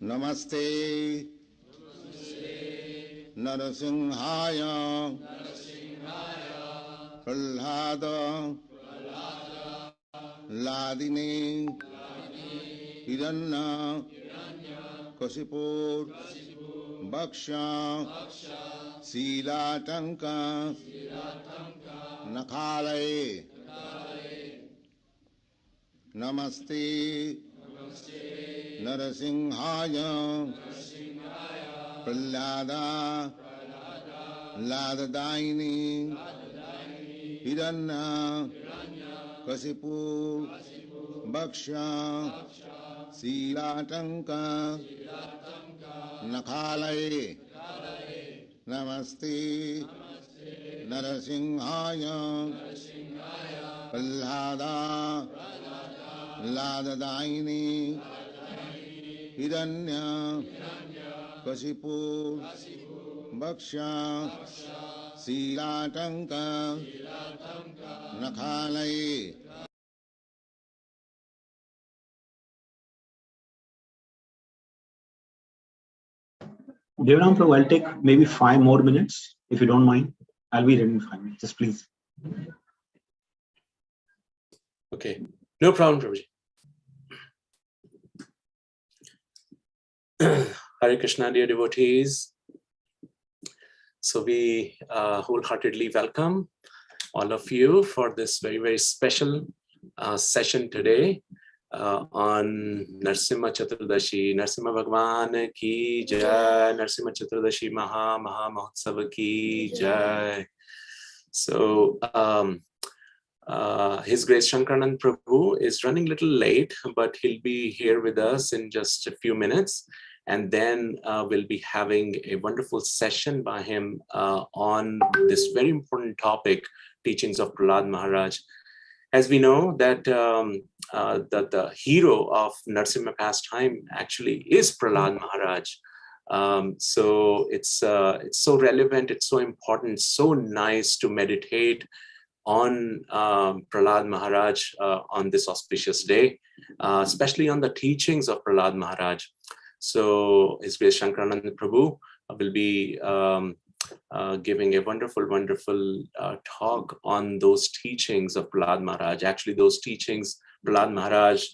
Namaste Narasimhaya Prahalada Ladine Hiranna Kasipur Bhaksha Silatanka Nakalaye Namaste Narasimhaya Prahalada Ladadaini Hiranna Kasipur Bhaksha Silatanka Nakalaye Namaste Narasimhaya Prahalada Ladadaini Hiranya Kasipur Bhaksha Silatanka Nakalaye. Devanam Prabhu, I'll take maybe 5 more minutes, if you don't mind. I'll be ready in 5 minutes, just please. Okay, no problem, Prabhuji. Hare Krishna, dear devotees. So we wholeheartedly welcome all of you for this very, very special session today on Narsimha Chaturdashi. Narsimha Bhagwan ki jai, Narsimha Chaturdashi Maha Mahotsav ki jai. So His Grace Shankarananda Prabhu is running a little late, but he'll be here with us in just a few minutes. And then we'll be having a wonderful session by him on this very important topic, teachings of Prahalad Maharaj. As we know that the hero of Narsimha pastime actually is Prahalad Maharaj. So it's so relevant, it's so important, so nice to meditate on Prahalad Maharaj on this auspicious day, especially on the teachings of Prahalad Maharaj. So His Grace Shankarananda Prabhu will be giving a wonderful, wonderful talk on those teachings of Prahalad Maharaj. Actually, those teachings Prahalad Maharaj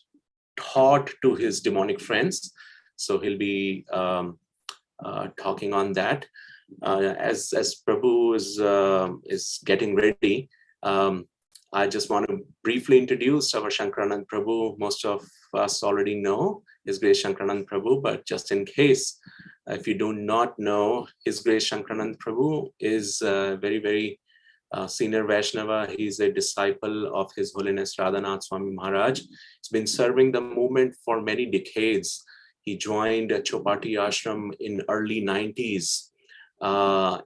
taught to his demonic friends. So he'll be talking on that. As Prabhu is getting ready, I just want to briefly introduce our Shankarananda Prabhu. Most of us already know His Grace Shankarananda Prabhu, but just in case, if you do not know, His Grace Shankarananda Prabhu is very, very senior Vaishnava. He's a disciple of His Holiness Radhanath Swami Maharaj. He's been serving the movement for many decades. He joined Chopati Ashram in early 90s,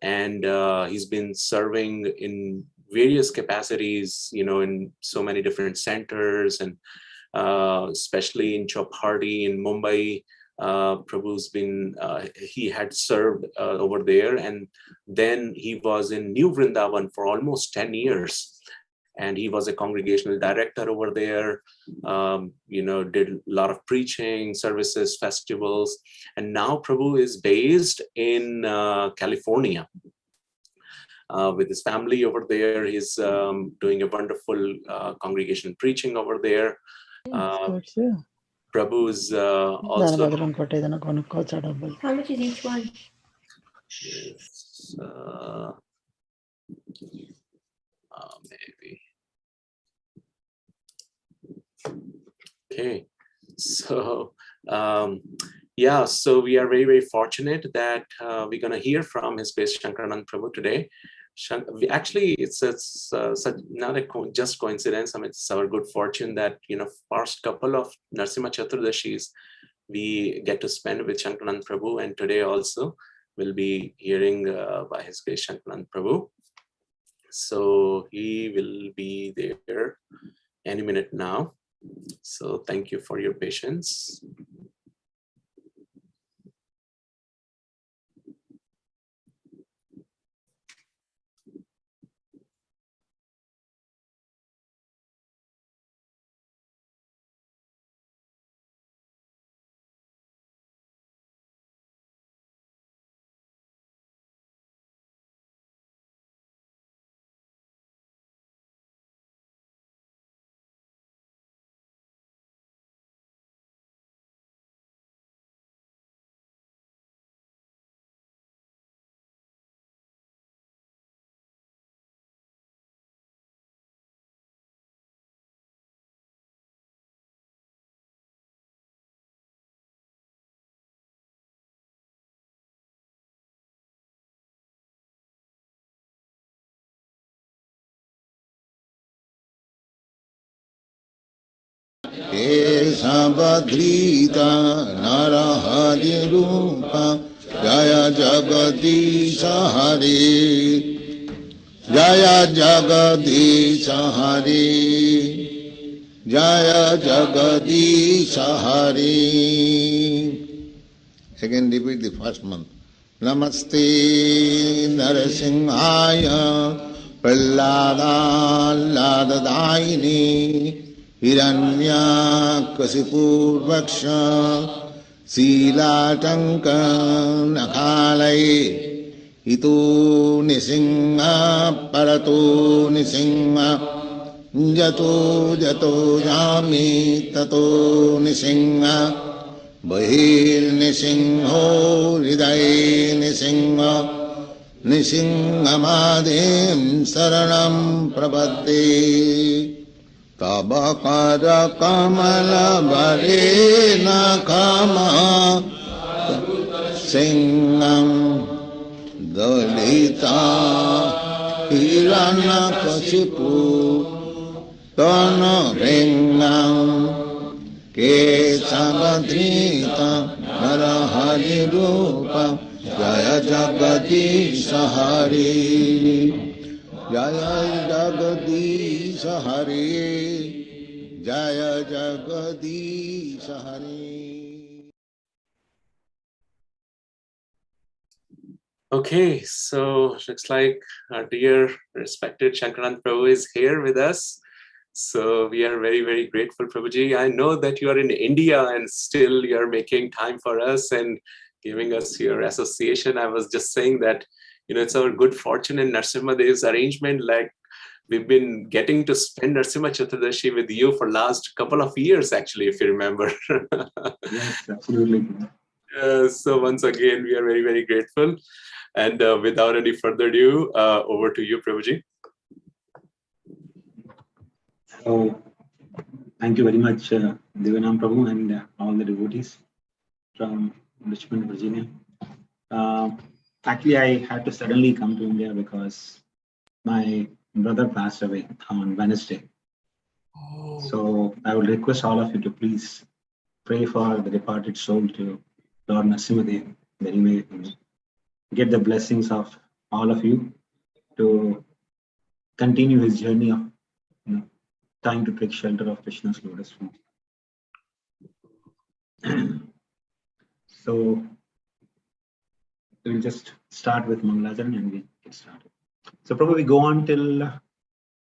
and he's been serving in various capacities, you know, in so many different centers, and especially in Chopati in Mumbai. Prabhu's been, he had served over there, and then he was in New Vrindavan for almost 10 years. And he was a congregational director over there, you know, did a lot of preaching, services, festivals. And now Prabhu is based in California with his family over there. He's doing a wonderful congregation preaching over there. Prabhu is also... How much is each one? Yes, maybe. Okay, so yeah, so we are very, very fortunate that we're going to hear from His Grace Shankarananda Prabhu today. Actually, it's such not a just coincidence. I mean, it's our good fortune that, you know, first couple of Narsimha Chaturdashis we get to spend with Shankarananda Prabhu, and today also we'll be hearing by His Grace Shankarananda Prabhu. So he will be there any minute now. So thank you for your patience. Esabadrita Narahari Rupa Jaya Jagadisha Hari Jaya Jagadisha Hari Jaya Jagadisha Hari. Again repeat the first month. Namaste Narasimhaya Prahalada Hiranya Kasipurvaksha Silatanka Nakhalai Ito Nisingha Parato Nisingha Jato Jato Jami Tato Nisingha Bahir Nisingho Hriday Nisingha Nisinghamadhim Saranam Prabhate Tabakara Kamala Varena Kama Singham Dalita Hirana Kashipu Tana Vingam Kesavadrita Narahari Rupa Jaya Jagadisha Hari Jaya Jagadisha Hari Jaya Jagadisha Hari. Okay, so looks like our dear respected Shankarananda Prabhu is here with us. So we are very, very grateful, Prabhuji. I know that you are in India and still you're making time for us and giving us your association. I was just saying that, it's our good fortune in Narasimha Dev's arrangement. Like we've been getting to spend Narasimha Chaturdashi with you for last couple of years, actually, if you remember. Yes, absolutely. So once again, we are very, very grateful. And without any further ado, over to you, Prabhuji. So, thank you very much, Divanam Prabhu and all the devotees from Richmond, Virginia. Actually, I had to suddenly come to India because my brother passed away on Wednesday. Oh. So, I would request all of you to please pray for the departed soul to Lord Narasimha. That he may get the blessings of all of you to continue his journey of trying to take shelter of Krishna's lotus feet. So we'll just start with Mangalacharan and we get started. So probably go on till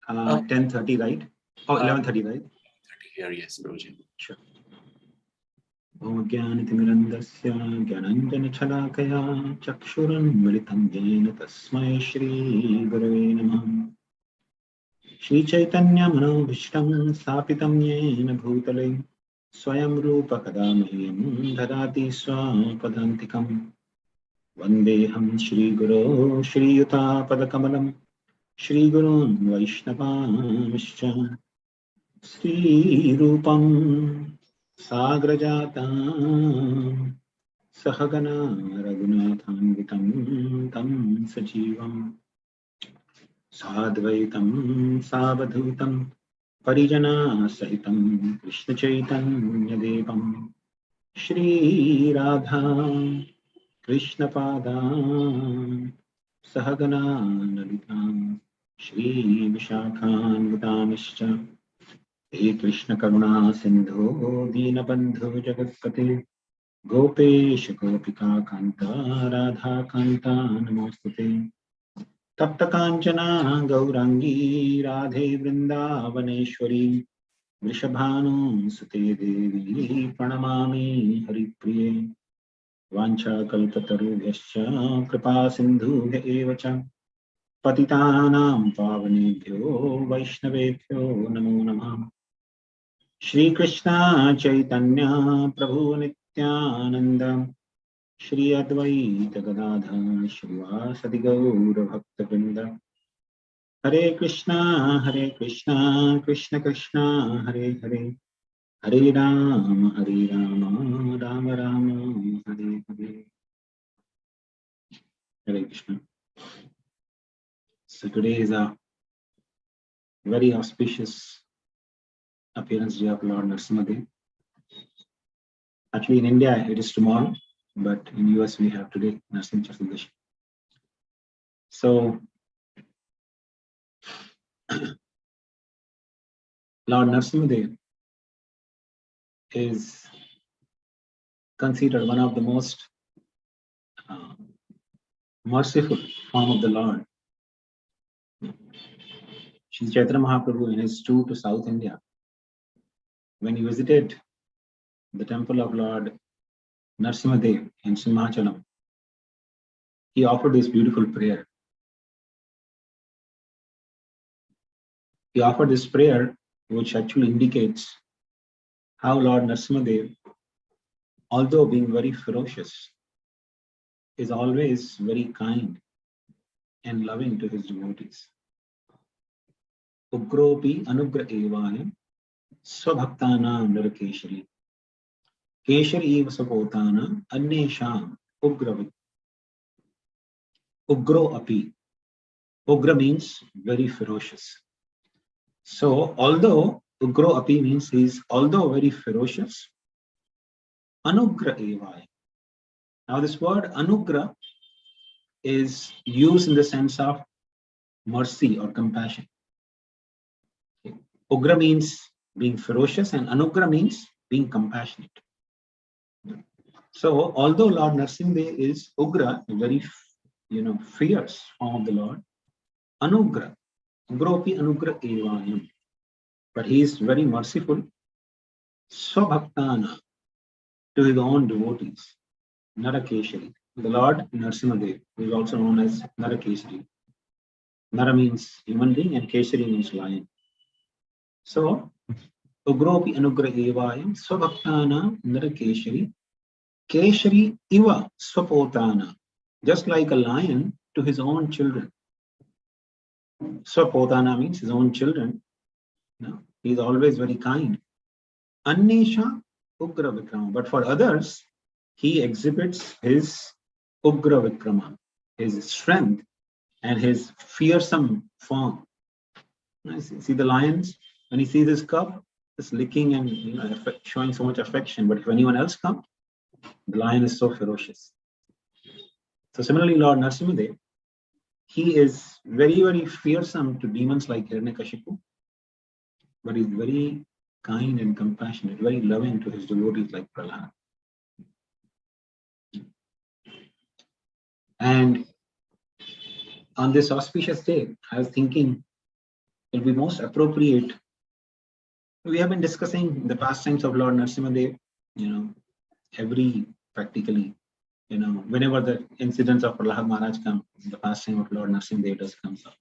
10:30, right? Oh, 11:30, right? 30 here, yes, Prabhuji. Sure. Om Jnanatimirandasya Jnananjanachalakaya Chakshuranmritam Jena Tasmai Shri Gurave Namah. Shri Chaitanya Manobhishtam Sthapitam Yena Bhutale Swayam Rupa Kadamahyam Dharati Swapadantikam Vandeham Shri Guru Shri Yuta Padakamalam Shri Gurun Vaishnavamishcha Shri Rupam Sagrajatam Sahagana Raghunathanvitam Tam Sajivam Sadvaitam Savadhutam Parijana Sahitam Krishna Chaitanya Devam Shri Radha Krishna Pada Sahagana Lalitam Shri Vishakhan Vidamischa He Krishna Karuna Sindhu Dinabandhu Jagatkate Gopesh Gopika Kanta Radha Kanta Namostute Tapta Kanchana Gaurangi Radhe Vrindavaneshwari Vrishabhanu Sute Devi Pranamami Haripriye Vancha Kalpatarubhyascha Kripa Sindhubhya Evacha Patitanam Pavanebhyo Vaishnavebhyo Namo Namah. Shri Krishna Chaitanya Prabhu Nityananda Shri Advaita Gadadhar Shrivasadi Gaura Bhakta Vrinda Hare Krishna Krishna Krishna Hare Hare Hare Rama Rama Rama Hare Hare. Hare Krishna. So today is a very auspicious appearance day of Lord Narasimha. Actually, in India, it is tomorrow, but in US, we have today, Narasimha Chaturdashi. So, Lord Narasimha is considered one of the most merciful form of the Lord. Shri Chaitanya Mahaprabhu, in his tour to South India, when he visited the temple of Lord Narasimha in Simhachalam, he offered this beautiful prayer. He offered this prayer, which actually indicates how Lord Narasimha, although being very ferocious, is always very kind and loving to his devotees. Ugropi anugra evayam swabhaktanam narakeshari keshari eva sapotana annesham ugravit. Ugro api. Ugra means very ferocious. So, although Ugro api means he is although very ferocious, anugra evayam. Now, this word anugra is used in the sense of mercy or compassion. Ugra means being ferocious and anugra means being compassionate. So, although Lord Narasimha is Ugra, a very fierce form of the Lord, Anugra, Ugropi Anugra Evayam, but he is very merciful, Swabhaktana, to his own devotees, Narakeshari. The Lord Narasimha is also known as Narakeshari. Nara means human being and Keshari means lion. So, Ugropi Anugra Evayam, Swabhaktana, Narakeshari, Keshari Iva Swapotana, just like a lion to his own children. Swapotana means his own children. He is always very kind. Annesha Ugra Vikrama. But for others, he exhibits his Ugra Vikrama, his strength and his fearsome form. See the lions, when he sees his cub, just licking and showing so much affection. But if anyone else comes, the lion is so ferocious. So similarly, Lord Narasimha, he is very, very fearsome to demons like Hiranyakashipu, but he's very kind and compassionate, very loving to his devotees like Prahalad. And on this auspicious day, I was thinking it will be most appropriate. We have been discussing the pastimes of Lord Narasimha, practically, whenever the incidents of Prahalad Maharaj come, the pastime of Lord Narasimha does comes up.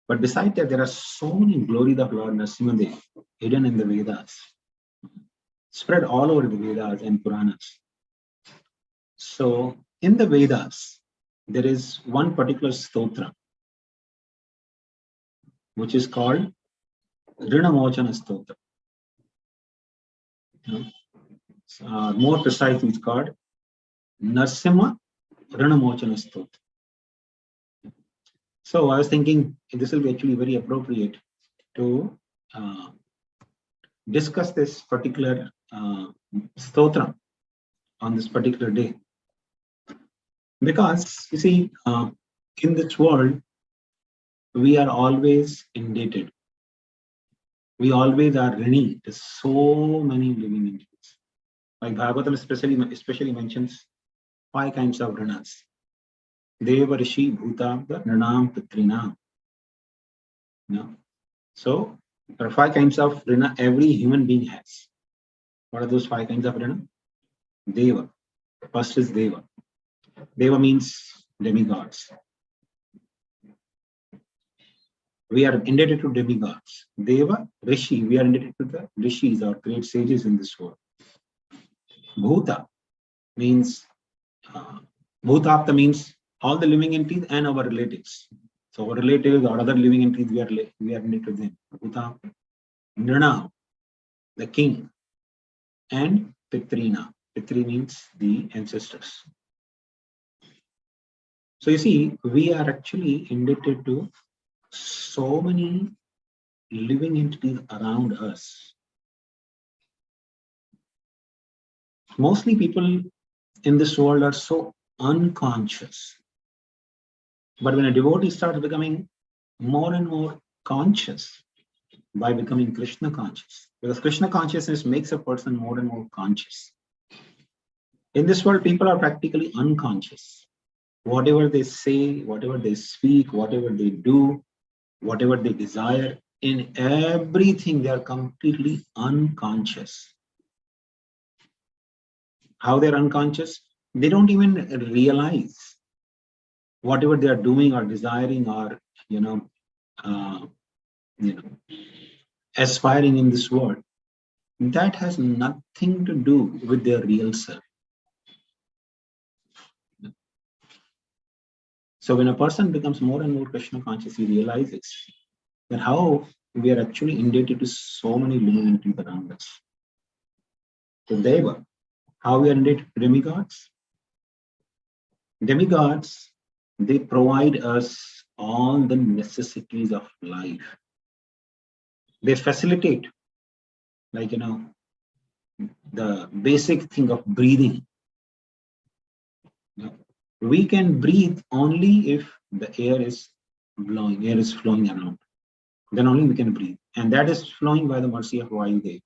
But besides that, there are so many glories of Lord Narasimha hidden in the Vedas, spread all over the Vedas and Puranas. So, in the Vedas, there is one particular stotra, which is called Rinamochana Stotra. More precisely, it's called Narasimha Rinamochana Stotra. So, I was thinking this will be actually very appropriate to discuss this particular stotra on this particular day. Because, you see, in this world, we are always indebted. We always are rini to so many living entities. Like Bhagavatam especially mentions 5 kinds of rinas. Deva, Rishi, Bhutabda, Nranam, Pitrinam. So, there are 5 kinds of rina every human being has. What are those 5 kinds of rina? Deva. First is Deva. Deva means demigods. We are indebted to demigods. Deva, Rishi, we are indebted to the Rishis or great sages in this world. Bhuta means, Bhutapta means all the living entities and our relatives. So our relatives or other living entities, we are indebted to them. Bhutapta. Nrana, the king. And Pitrina. Pitri means the ancestors. So you see, we are actually indebted to so many living entities around us. Mostly people in this world are so unconscious. But when a devotee starts becoming more and more conscious by becoming Krishna conscious, because Krishna consciousness makes a person more and more conscious. In this world, people are practically unconscious. Whatever they say, whatever they speak, whatever they do, whatever they desire, in everything they are completely unconscious. How they're unconscious? They don't even realize whatever they are doing or desiring or aspiring in this world. That has nothing to do with their real self. So when a person becomes more and more Krishna conscious, he realizes that how we are actually indebted to so many living entities around us. So Deva, how we are indebted to demigods? Demigods, they provide us all the necessities of life. They facilitate, like, the basic thing of breathing. We can breathe only if the air is blowing, air is flowing around. Then only we can breathe. And that is flowing by the mercy of Vayudev.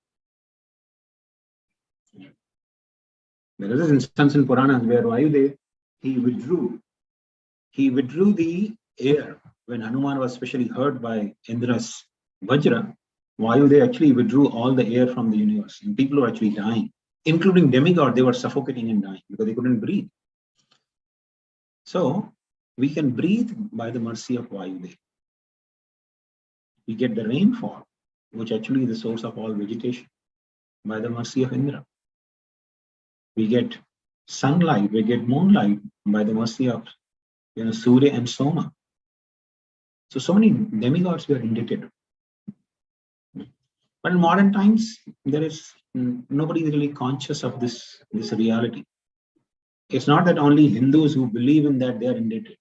There is an instance in Puranas where Vayudev, he withdrew the air when Hanuman was especially hurt by Indra's Vajra. Vayudev actually withdrew all the air from the universe, and people were actually dying, including demigods. They were suffocating and dying because they couldn't breathe. So we can breathe by the mercy of Vayudev. We get the rainfall, which actually is the source of all vegetation, by the mercy of Indra. We get sunlight, we get moonlight by the mercy of Surya and Soma. So many demigods were indebted. But in modern times, there is nobody really conscious of this reality. It's not that only Hindus who believe in that they are indebted.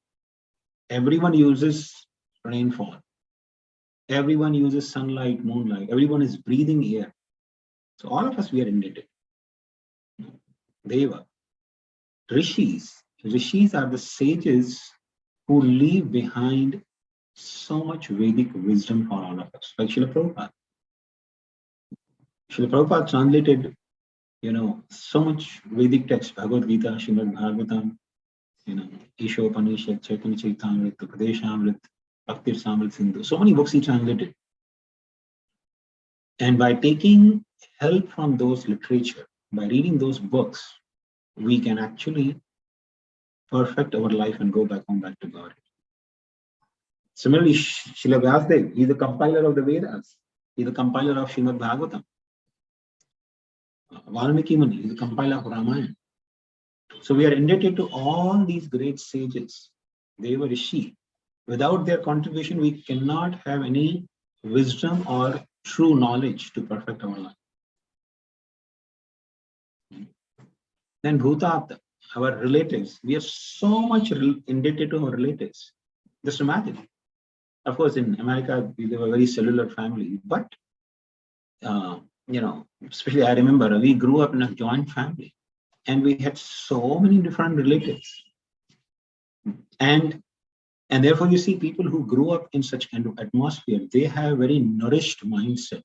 Everyone uses rainfall. Everyone uses sunlight, moonlight. Everyone is breathing air. So all of us, we are indebted. Deva. Rishis. Rishis are the sages who leave behind so much Vedic wisdom for all of us. Like Srila Prabhupada. Srila Prabhupada translated, so much Vedic text, Bhagavad Gita, Srimad Bhagavatam, Isha Upanishad, Chaitanya Charitamrita, Upadeshamrita, Bhakti Samrit Sindhu. So many books he translated. And by taking help from those literature, by reading those books, we can actually perfect our life and go back to God. Similarly, Srila Vyasadeva, he is the compiler of the Vedas. He is the compiler of Srimad Bhagavatam. Valmiki Muni is the compiler of Ramayana. So we are indebted to all these great sages. They were Rishi. Without their contribution, we cannot have any wisdom or true knowledge to perfect our life. Then Bhutatma, our relatives. We are so much indebted to our relatives. Just imagine. Of course, in America, we live a very cellular family, but, especially I remember we grew up in a joint family and we had so many different relatives. And therefore, you see people who grew up in such kind of atmosphere, they have very nourished mindset.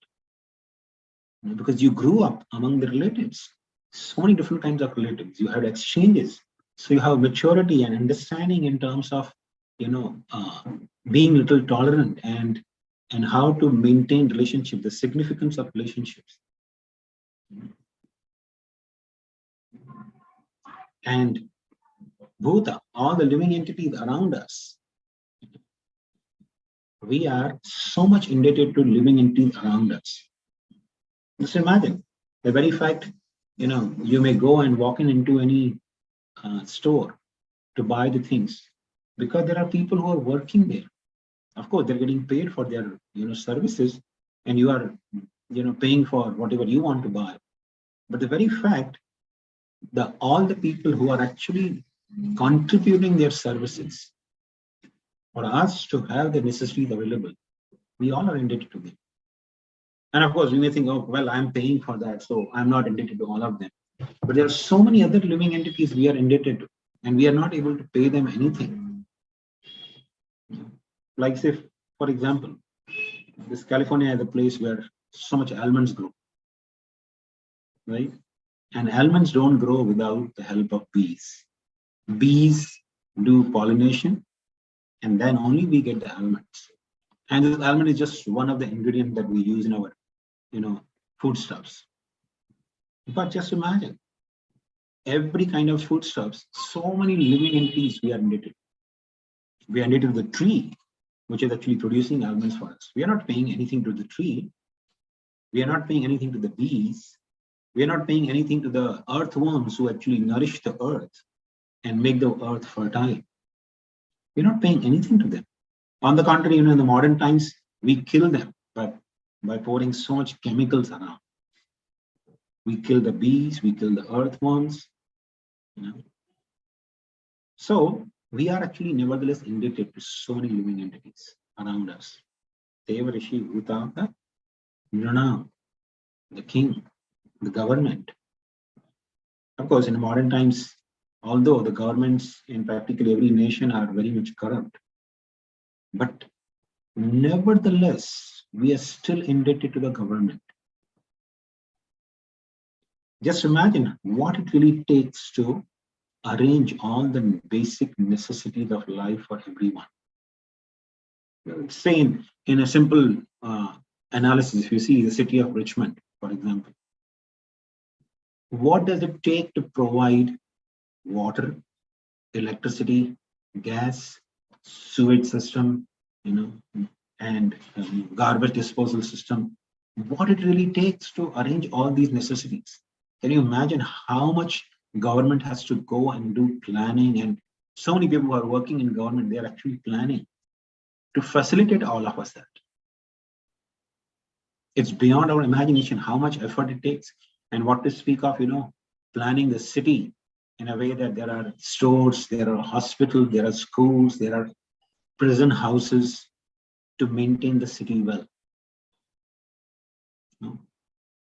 Because you grew up among the relatives, so many different kinds of relatives. You had exchanges. So you have maturity and understanding in terms of, being a little tolerant and how to maintain relationship, the significance of relationships. And Bhuta, all the living entities around us, we are so much indebted to living entities around us. Just imagine the very fact, you may go and walk into any store to buy the things because there are people who are working there. Of course, they're getting paid for their, services, and you are, paying for whatever you want to buy. But the very fact that all the people who are actually contributing their services for us to have the necessities available, we all are indebted to them. And of course, we may think, oh, well, I'm paying for that, so I'm not indebted to all of them. But there are so many other living entities we are indebted to, and we are not able to pay them anything. Like, say, for example, this California is a place where so much almonds grow, right? And almonds don't grow without the help of bees. Bees do pollination, and then only we get the almonds. And this almond is just one of the ingredients that we use in our, foodstuffs. But just imagine, every kind of foodstuffs, so many living entities we are indebted. We are indebted to the tree, which is actually producing almonds for us. We are not paying anything to the tree. We are not paying anything to the bees. We are not paying anything to the earthworms who actually nourish the earth and make the earth fertile. We're not paying anything to them. On the contrary, in the modern times, we kill them by pouring so much chemicals around. We kill the bees, we kill the earthworms. So we are actually nevertheless indebted to so many living entities around us. Deva Rishi Bhutaka, Nrana, the king, the government. Of course, in modern times, although the governments in practically every nation are very much corrupt, but nevertheless, we are still indebted to the government. Just imagine what it really takes to arrange all the basic necessities of life for everyone. Say in a simple analysis, if you see the city of Richmond, for example, what does it take to provide water, electricity, gas, sewage system, and garbage disposal system? What it really takes to arrange all these necessities? Can you imagine how much government has to go and do planning? And so many people who are working in government, they are actually planning to facilitate all of us that. It's beyond our imagination how much effort it takes. And what to speak of, planning the city in a way that there are stores, there are hospitals, there are schools, there are prison houses to maintain the city well.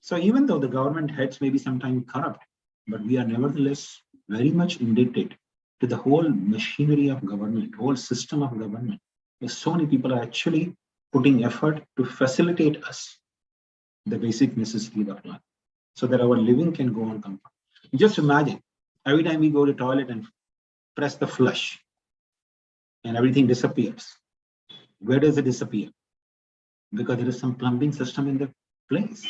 So even though the government heads may be sometimes corrupt, but we are nevertheless very much indebted to the whole machinery of government, whole system of government. Because so many people are actually putting effort to facilitate us the basic necessities of life, so that our living can go on comfort. Just imagine, every time we go to the toilet and press the flush, and everything disappears. Where does it disappear? Because there is some plumbing system in the place.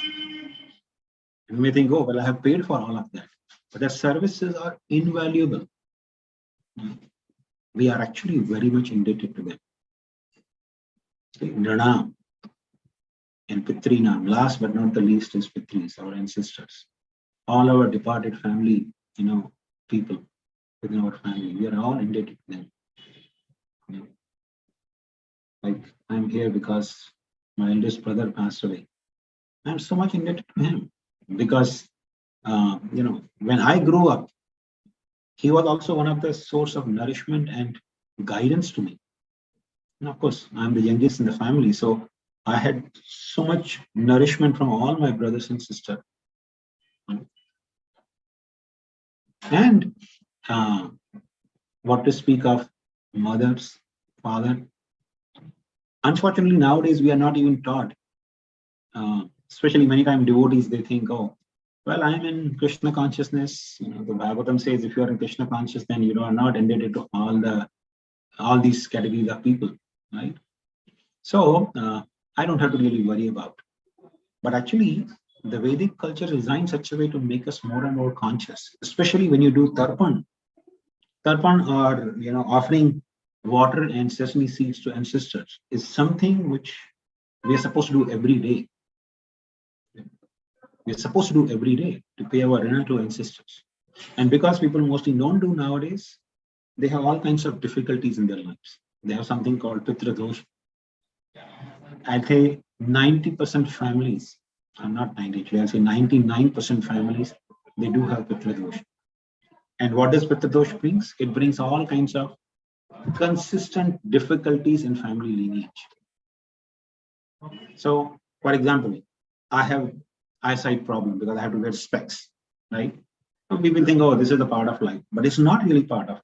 You may think, oh, well, I have paid for all of that. But their services are invaluable. We are actually very much indebted to them. Nranam and Pitrinam, last but not the least, is Pitris, our ancestors. All our departed family, people within our family, we are all indebted to them. Like, I'm here because my eldest brother passed away. I'm so much indebted to him because, when I grew up, he was also one of the source of nourishment and guidance to me. And of course, I'm the youngest in the family, so I had so much nourishment from all my brothers and sisters. And what to speak of mothers, father. Unfortunately, nowadays we are not even taught, especially many times devotees, they think, oh, well, I'm in Krishna consciousness. The Bhagavatam says if you are in Krishna consciousness, then you are not indebted to all these categories of people, right? So I don't have to really worry about. But actually, the Vedic culture is designed such a way to make us more and more conscious, especially when you do tarpan. Tarpan, or offering water and sesame seeds to ancestors, is something which we are supposed to do every day. We're supposed to do every day to pay our rana to ancestors. And because people mostly don't do nowadays, they have all kinds of difficulties in their lives. They have something called Pitra Dosh. I'd say 90% families, I'm not 90, actually, I'll say 99% families, they do have Pitra Dosh. And what does Pitra Dosh brings? It brings all kinds of consistent difficulties in family lineage. So, for example, I have eyesight problem because I have to wear specs, right? Some people think, oh, this is a part of life, but it's not really part of it.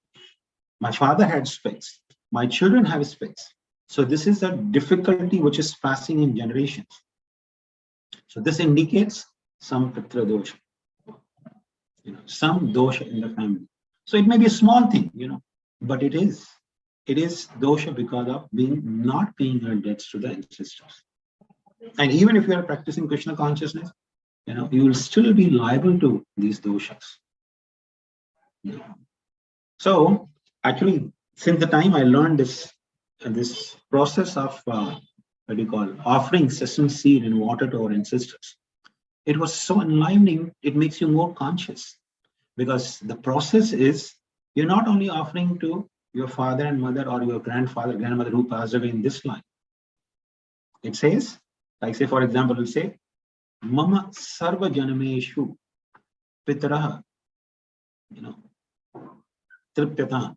My father had specs. My children have specs. So this is a difficulty which is passing in generations. So this indicates some pitra dosha, some dosha in the family. So it may be a small thing, but it is dosha because of not paying our debts to the ancestors. And even if you are practicing Krishna consciousness, you will still be liable to these doshas. So actually, since the time I learned this process of offering sesame seed and water to our ancestors, it was so enlivening. It makes you more conscious, because the process is, you're not only offering to your father and mother or your grandfather, grandmother who passed away in this life. It says, like say for example, it'll say, Mama Sarva Janameshu Pitraha, Tripyatan.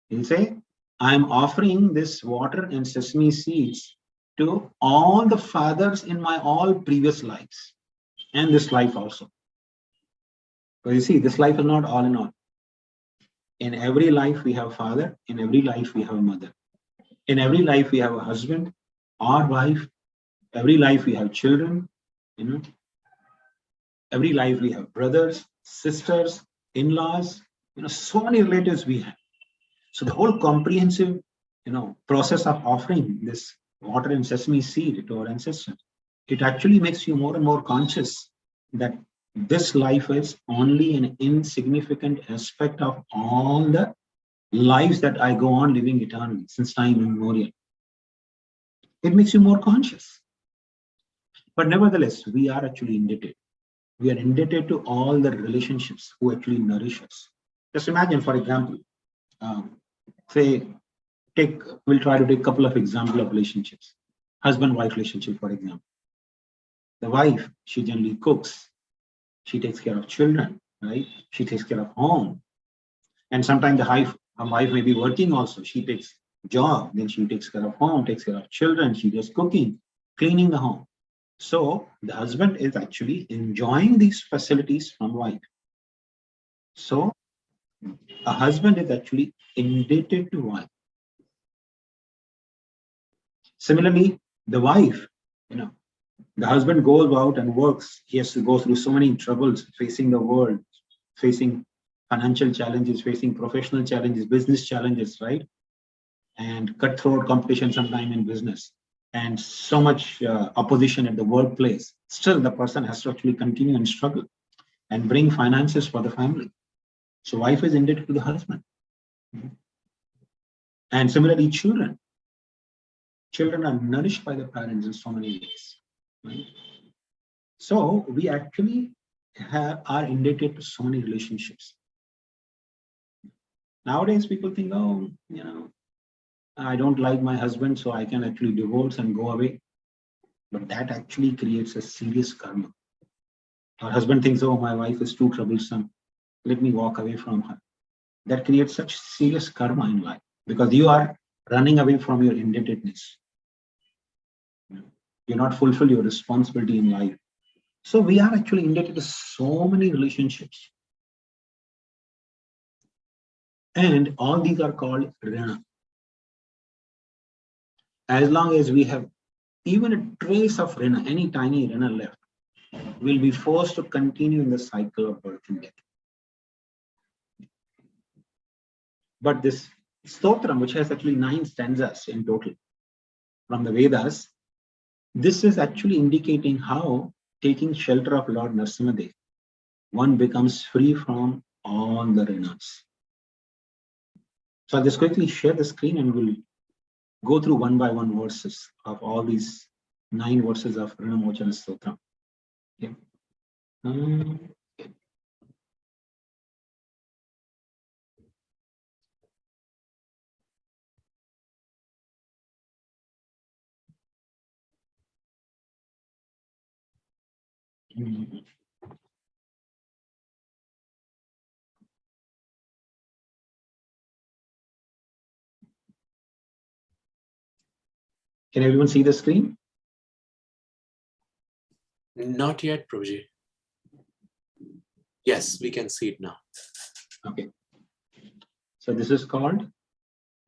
He'll say, I'm offering this water and sesame seeds to all the fathers in my all previous lives and this life also. So you see, this life is not all in all. In every life we have father, in every life we have mother. In every life we have a husband or wife, every life we have children, every life we have brothers, sisters, in-laws, so many relatives we have. So the whole comprehensive, process of offering this water and sesame seed to our ancestors, it actually makes you more and more conscious that this life is only an insignificant aspect of all the lives that I go on living eternally since time immemorial. It makes you more conscious. But nevertheless, we are actually indebted. We are indebted to all the relationships who actually nourish us. Just imagine, for example, we'll try to take a couple of examples of relationships. Husband-wife relationship, for example. The wife, she generally cooks. She takes care of children, right? She takes care of home. And sometimes the wife may be working also. She takes job, then she takes care of home, takes care of children. She does cooking, cleaning the home. So the husband is actually enjoying these facilities from wife. So a husband is actually indebted to wife. Similarly, the wife, the husband goes out and works. He has to go through so many troubles, facing the world, facing financial challenges, facing professional challenges, business challenges, right? And cutthroat competition sometime in business, and so much opposition at the workplace. Still, the person has to actually continue and struggle and bring finances for the family. So wife is indebted to the husband. And similarly, children. Children are nourished by the parents in so many ways. Right? So we actually are indebted to so many relationships. Nowadays, people think, oh, I don't like my husband, so I can actually divorce and go away. But that actually creates a serious karma. Our husband thinks, oh, my wife is too troublesome. Let me walk away from her. That creates such serious karma in life, because you are running away from your indebtedness. You're not fulfill your responsibility in life. So we are actually indebted to so many relationships. And all these are called rina. As long as we have even a trace of rina, any tiny rina left, we'll be forced to continue in the cycle of birth and death. But this stotram, which has actually 9 stanzas in total from the Vedas, this is actually indicating how, taking shelter of Lord Narasimhadev, one becomes free from all the rinas. So I'll just quickly share the screen and we'll go through one by one verses of all these 9 verses of Rina Mochana Stotram. Okay. Can everyone see the screen? Not yet, Prabhuji. Yes, we can see it now. Okay. So this is called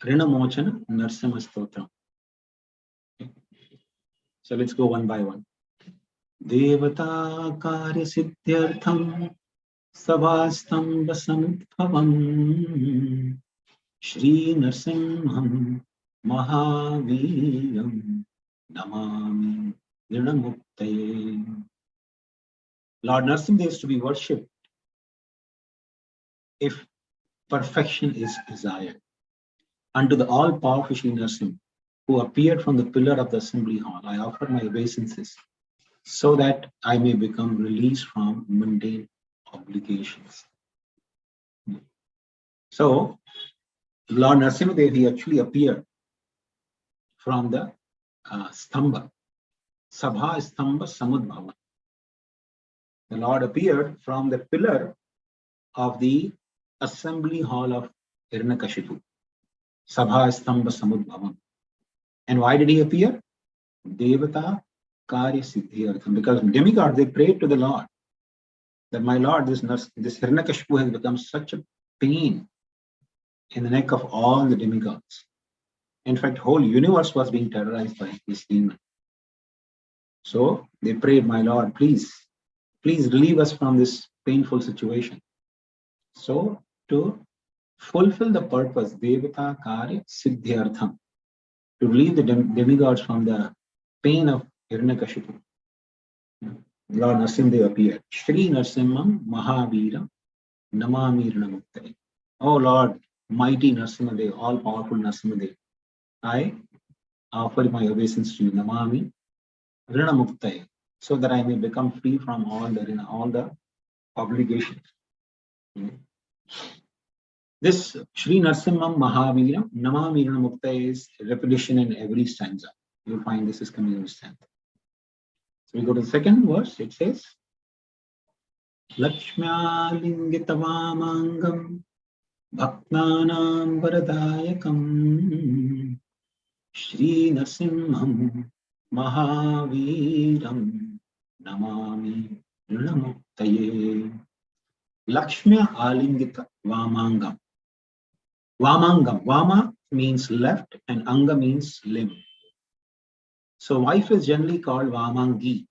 Rinamochana Narsimha Stotra. Okay. So let's go one by one. Devata Karya Siddhyartham Sabhastamba Samudbhavam Shri Narsimham Mahaviram Namami Nirnamuktaye. Lord Narsimha is to be worshipped if perfection is desired. Unto the all-powerful Shri Narsimha, who appeared from the pillar of the assembly hall, I offer my obeisances so that I may become released from mundane obligations. So, Lord Narsimha, he actually appeared from the Stamba, Sabha Stamba Samudbhava. The Lord appeared from the pillar of the assembly hall of Hiranyakashipu, Sabha Stamba Samudbhavam. And why did he appear? Devata Karya Siddhyartham. Because demigods, they prayed to the Lord that my Lord, this Hiranyakashipu has become such a pain in the neck of all the demigods. In fact, whole universe was being terrorized by this demon. So they prayed, my Lord, please relieve us from this painful situation. So to fulfill the purpose, Devata Karya Siddhyartham, to relieve the demigods from the pain of Hiranyakashipu, Lord Narsimha appeared. Shri Narsimham Mahaviram Namami Rinamuktare. Oh Lord, mighty Narsimha, all-powerful Narsimha, I offer my obeisance to you, Namami Rinamuktare, so that I may become free from all the obligations. This Shri Narsimham Mahaviram Namami Rinamuktare is repetition in every stanza. You'll find this is coming every stanza. So we go to the second verse. It says, Lakshmya Lingitavamangam Bhaktanam Varadayakam Shri Narsimham Mahaviram Namami Rinamuktare. Lakshmya Alingita Vamangam. Vamangam. Vama means left and Anga means limb. So wife is generally called Vamangi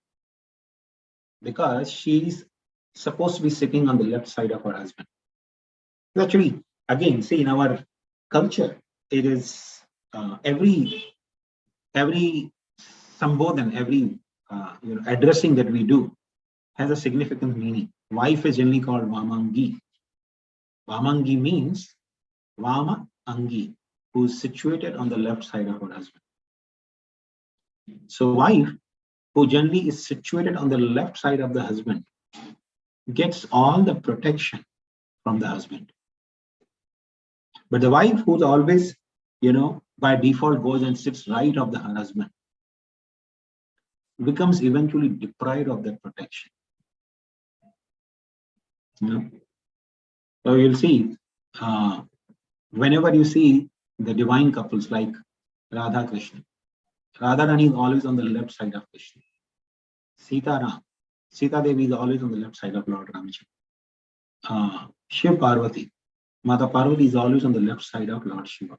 because she's supposed to be sitting on the left side of her husband. Actually, again, see, in our culture, it is every sambodhan, every addressing that we do has a significant meaning. Wife is generally called Vamangi. Vamangi means Vama Angi, who is situated on the left side of her husband. So wife, who generally is situated on the left side of the husband, gets all the protection from the husband. But the wife who's always, by default goes and sits right of her husband, becomes eventually deprived of that protection. So you'll see, whenever you see the divine couples like Radha Krishna, Radharani is always on the left side of Krishna. Sita Devi is always on the left side of Lord Ramachandra. Shiv Parvati, Mata Parvati is always on the left side of Lord Shiva.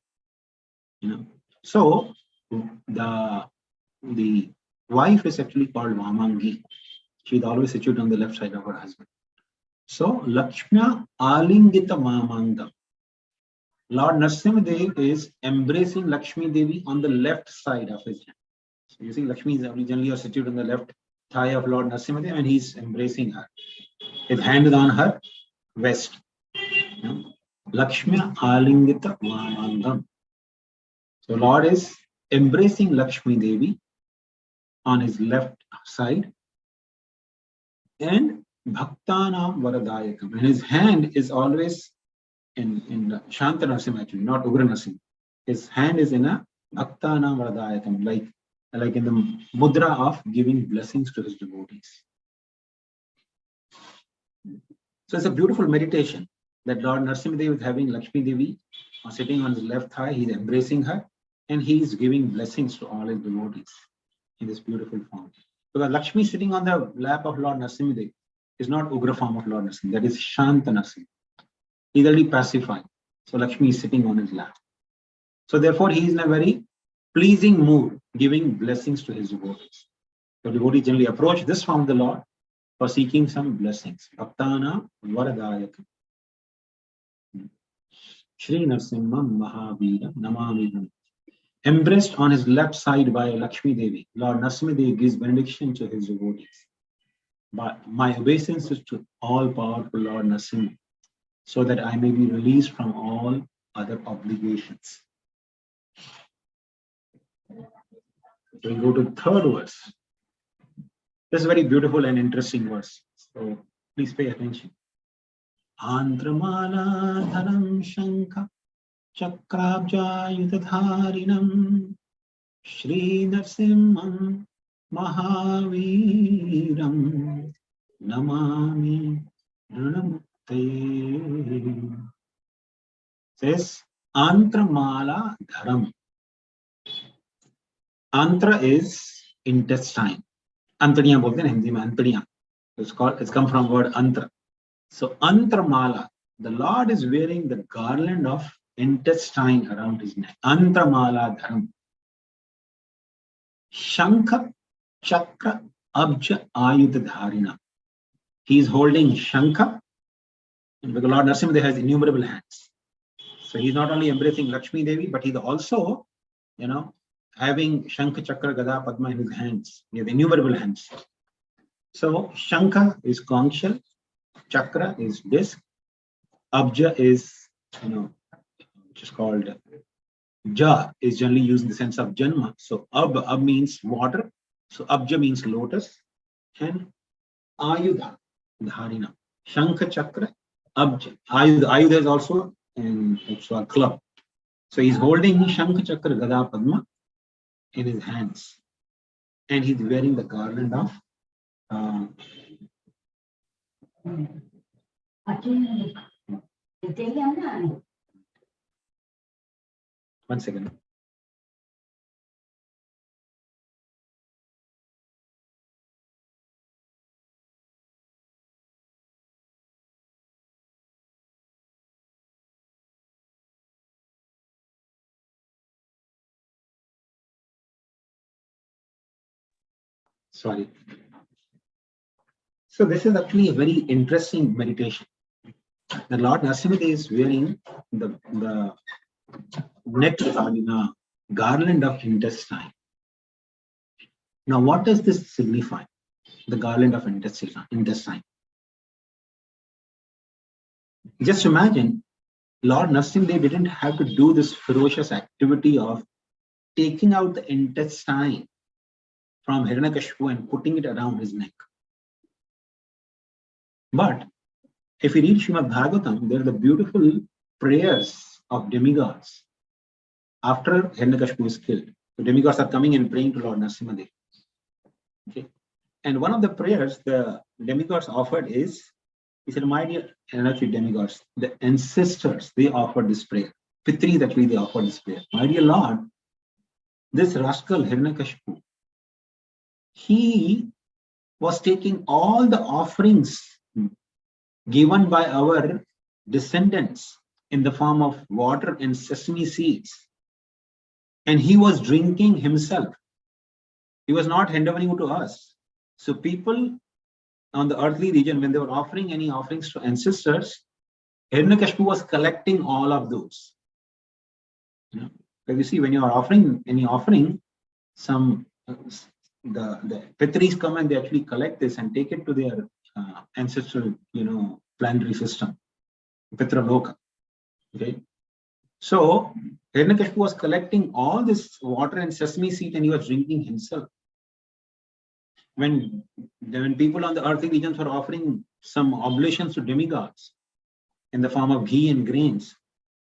So the wife is actually called Vamangi. She is always situated on the left side of her husband. So Lakshmya Alingita Vamangam. Lord Narsimha Dev is embracing Lakshmi Devi on the left side of his hand. So you see, Lakshmi is originally situated on the left thigh of Lord Narsimha Dev and he's embracing her. His hand is on her west. Lakshmya Alingita Vamangam. So Lord is embracing Lakshmi Devi on his left side and Bhaktanam Varadayakam. And his hand is always in the Shanta Narsimha, actually, not Ugra Narsimha. His hand is in a Bhaktanam Varadayakam, like in the mudra of giving blessings to his devotees. So it's a beautiful meditation that Lord Narsimha Dev is having Lakshmi Devi sitting on his left thigh, he's embracing her, and he is giving blessings to all his devotees in this beautiful form. Because Lakshmi sitting on the lap of Lord Narasimha is not Ugra form of Lord Narasimha. That is Shanta Narasimha. He's already pacified. So Lakshmi is sitting on his lap. So therefore, he is in a very pleasing mood, giving blessings to his devotees. So devotees generally approach this form of the Lord for seeking some blessings. Bhaktana Varadayaka. Shri Narasimham Mahavira Namami. Embraced on his left side by Lakshmi Devi, Lord Narasimha Devi gives benediction to his devotees. But my obeisance is to all powerful Lord Narasimha, so that I may be released from all other obligations. So we go to the third verse. This is a very beautiful and interesting verse. So please pay attention. Andramala Dharam Shankha Chakrabja Yudhadharinam Shri Narasimham Mahaviram Namami Dhanamte. Says Antramala Dharam. Antra is intestine. Antariya bolte hain Hindi mein, Antariya. It's come from word Antra. So Antramala, the Lord is wearing the garland of intestine around his neck. Antramala Dharam. Shankha Chakra Abja Ayudha Dharina. He is holding Shankha, and because Lord Narasimha has innumerable hands. So he's not only embracing Lakshmi Devi, but he's also, having Shankha Chakra Gada Padma in his hands. He has innumerable hands. So Shankha is conch shell, Chakra is disc, Abja is, which is called Ja, is generally used in the sense of Janma. So Ab means water. So Abja means lotus. And Ayudha, Dharina. Shankha Chakra, Abja. Ayudha is also it's a club. So he's holding Shankha Chakra Gada Padma in his hands. And he's wearing the garland of 1 second. Sorry. So this is actually a very interesting meditation. The Lord Narasimha is wearing the neck garland of intestine. Now, what does this signify? The garland of intestine. Just imagine, Lord Narasimha didn't have to do this ferocious activity of taking out the intestine from Hiranyakashipu and putting it around his neck. But if you read Srimad Bhagavatam, there are the beautiful prayers of demigods after Hiranyakashipu is killed. The demigods are coming and praying to Lord Narasimha. Okay. And one of the prayers the demigods offered is, he said, my dear, and actually demigods, the ancestors, they offered this prayer. Pitris, actually, they offered this prayer. My dear Lord, this rascal Hiranyakashipu, he was taking all the offerings given by our descendants in the form of water and sesame seeds, and he was drinking himself. He was not handing it to us. So people on the earthly region, when they were offering any offerings to ancestors, Hiranyakashipu was collecting all of those. Because you see, when you are offering any offering, the Pitris come and they actually collect this and take it to their ancestral, planetary system, Pitra Loka. Okay. So Hiranyakashipu was collecting all this water and sesame seed and he was drinking himself. When people on the earthly regions were offering some oblations to demigods in the form of ghee and grains,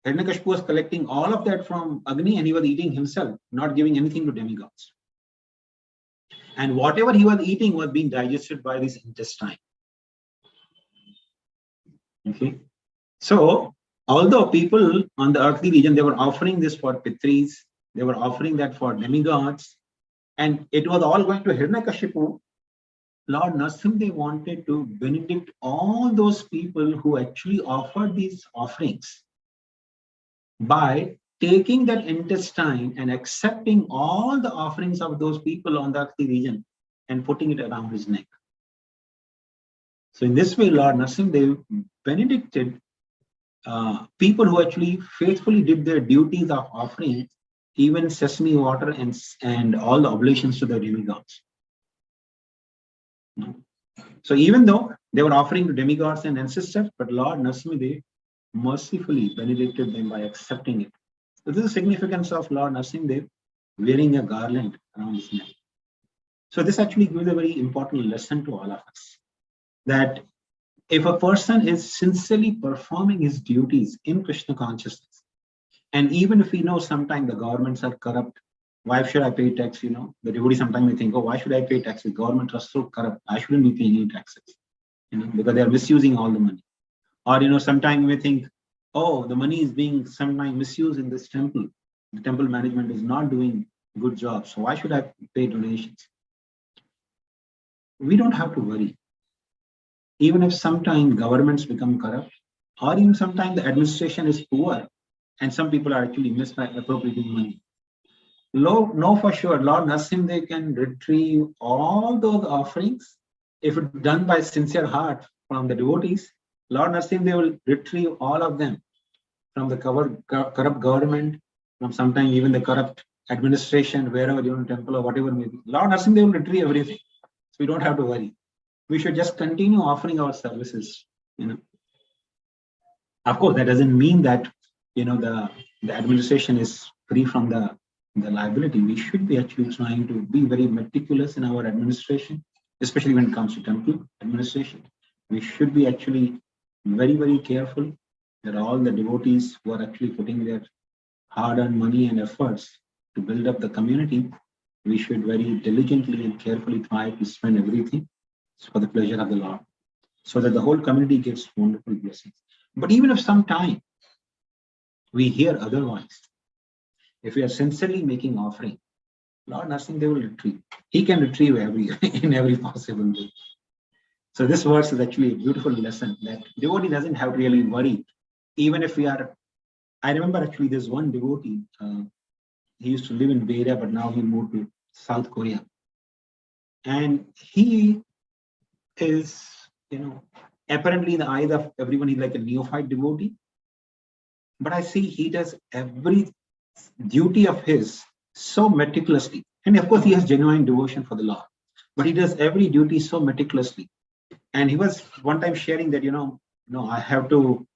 Hiranyakashipu was collecting all of that from Agni and he was eating himself, not giving anything to demigods. And whatever he was eating was being digested by this intestine. Okay. So, although people on the earthly region, they were offering this for Pitris, they were offering that for demigods, and it was all going to Hiranyakashipu, Lord Narasimha wanted to benedict all those people who actually offered these offerings by taking that intestine and accepting all the offerings of those people on the Akti region and putting it around his neck. So in this way, Lord Narasimha benedicted people who actually faithfully did their duties of offering even sesame water and all the oblations to the demigods. So even though they were offering to demigods and ancestors, but Lord Narasimha mercifully benedicted them by accepting it. So this is the significance of Lord Narasimha wearing a garland around his neck. So this actually gives a very important lesson to all of us, that if a person is sincerely performing his duties in Krishna consciousness, and even if we know sometimes the governments are corrupt, why should I pay tax? The devotee sometimes may think, oh, why should I pay tax? The government are so corrupt, I shouldn't be paying any taxes, because they are misusing all the money. Or, sometimes we think, oh, the money is being sometimes misused in this temple. The temple management is not doing a good job, so why should I pay donations? We don't have to worry. Even if sometimes governments become corrupt, or even sometimes the administration is poor, and some people are actually misappropriating money. No, for sure, Lord Narasimha can retrieve all those offerings. If it's done by sincere heart from the devotees, Lord Narasimha will retrieve all of them from the corrupt government, from sometimes even the corrupt administration, wherever you're in temple or whatever may be. Lord Narasimha will retrieve everything. So we don't have to worry. We should just continue offering our services. Of course, that doesn't mean that the administration is free from the liability. We should be actually trying to be very meticulous in our administration, especially when it comes to temple administration. We should be actually very, very careful that all the devotees who are actually putting their hard-earned money and efforts to build up the community, we should very diligently and carefully try to spend everything for the pleasure of the Lord, so that the whole community gets wonderful blessings. But even if sometime we hear otherwise, if we are sincerely making offering, Lord Narasimha will retrieve. He can retrieve in every possible way. So this verse is actually a beautiful lesson that devotee doesn't have to really worry. Even if we are, I remember actually there's one devotee, he used to live in Bay Area, but now he moved to South Korea. And he is, apparently in the eyes of everyone, he's like a neophyte devotee. But I see he does every duty of his so meticulously. And of course, he has genuine devotion for the Lord. But he does every duty so meticulously. And he was one time sharing that, I have to,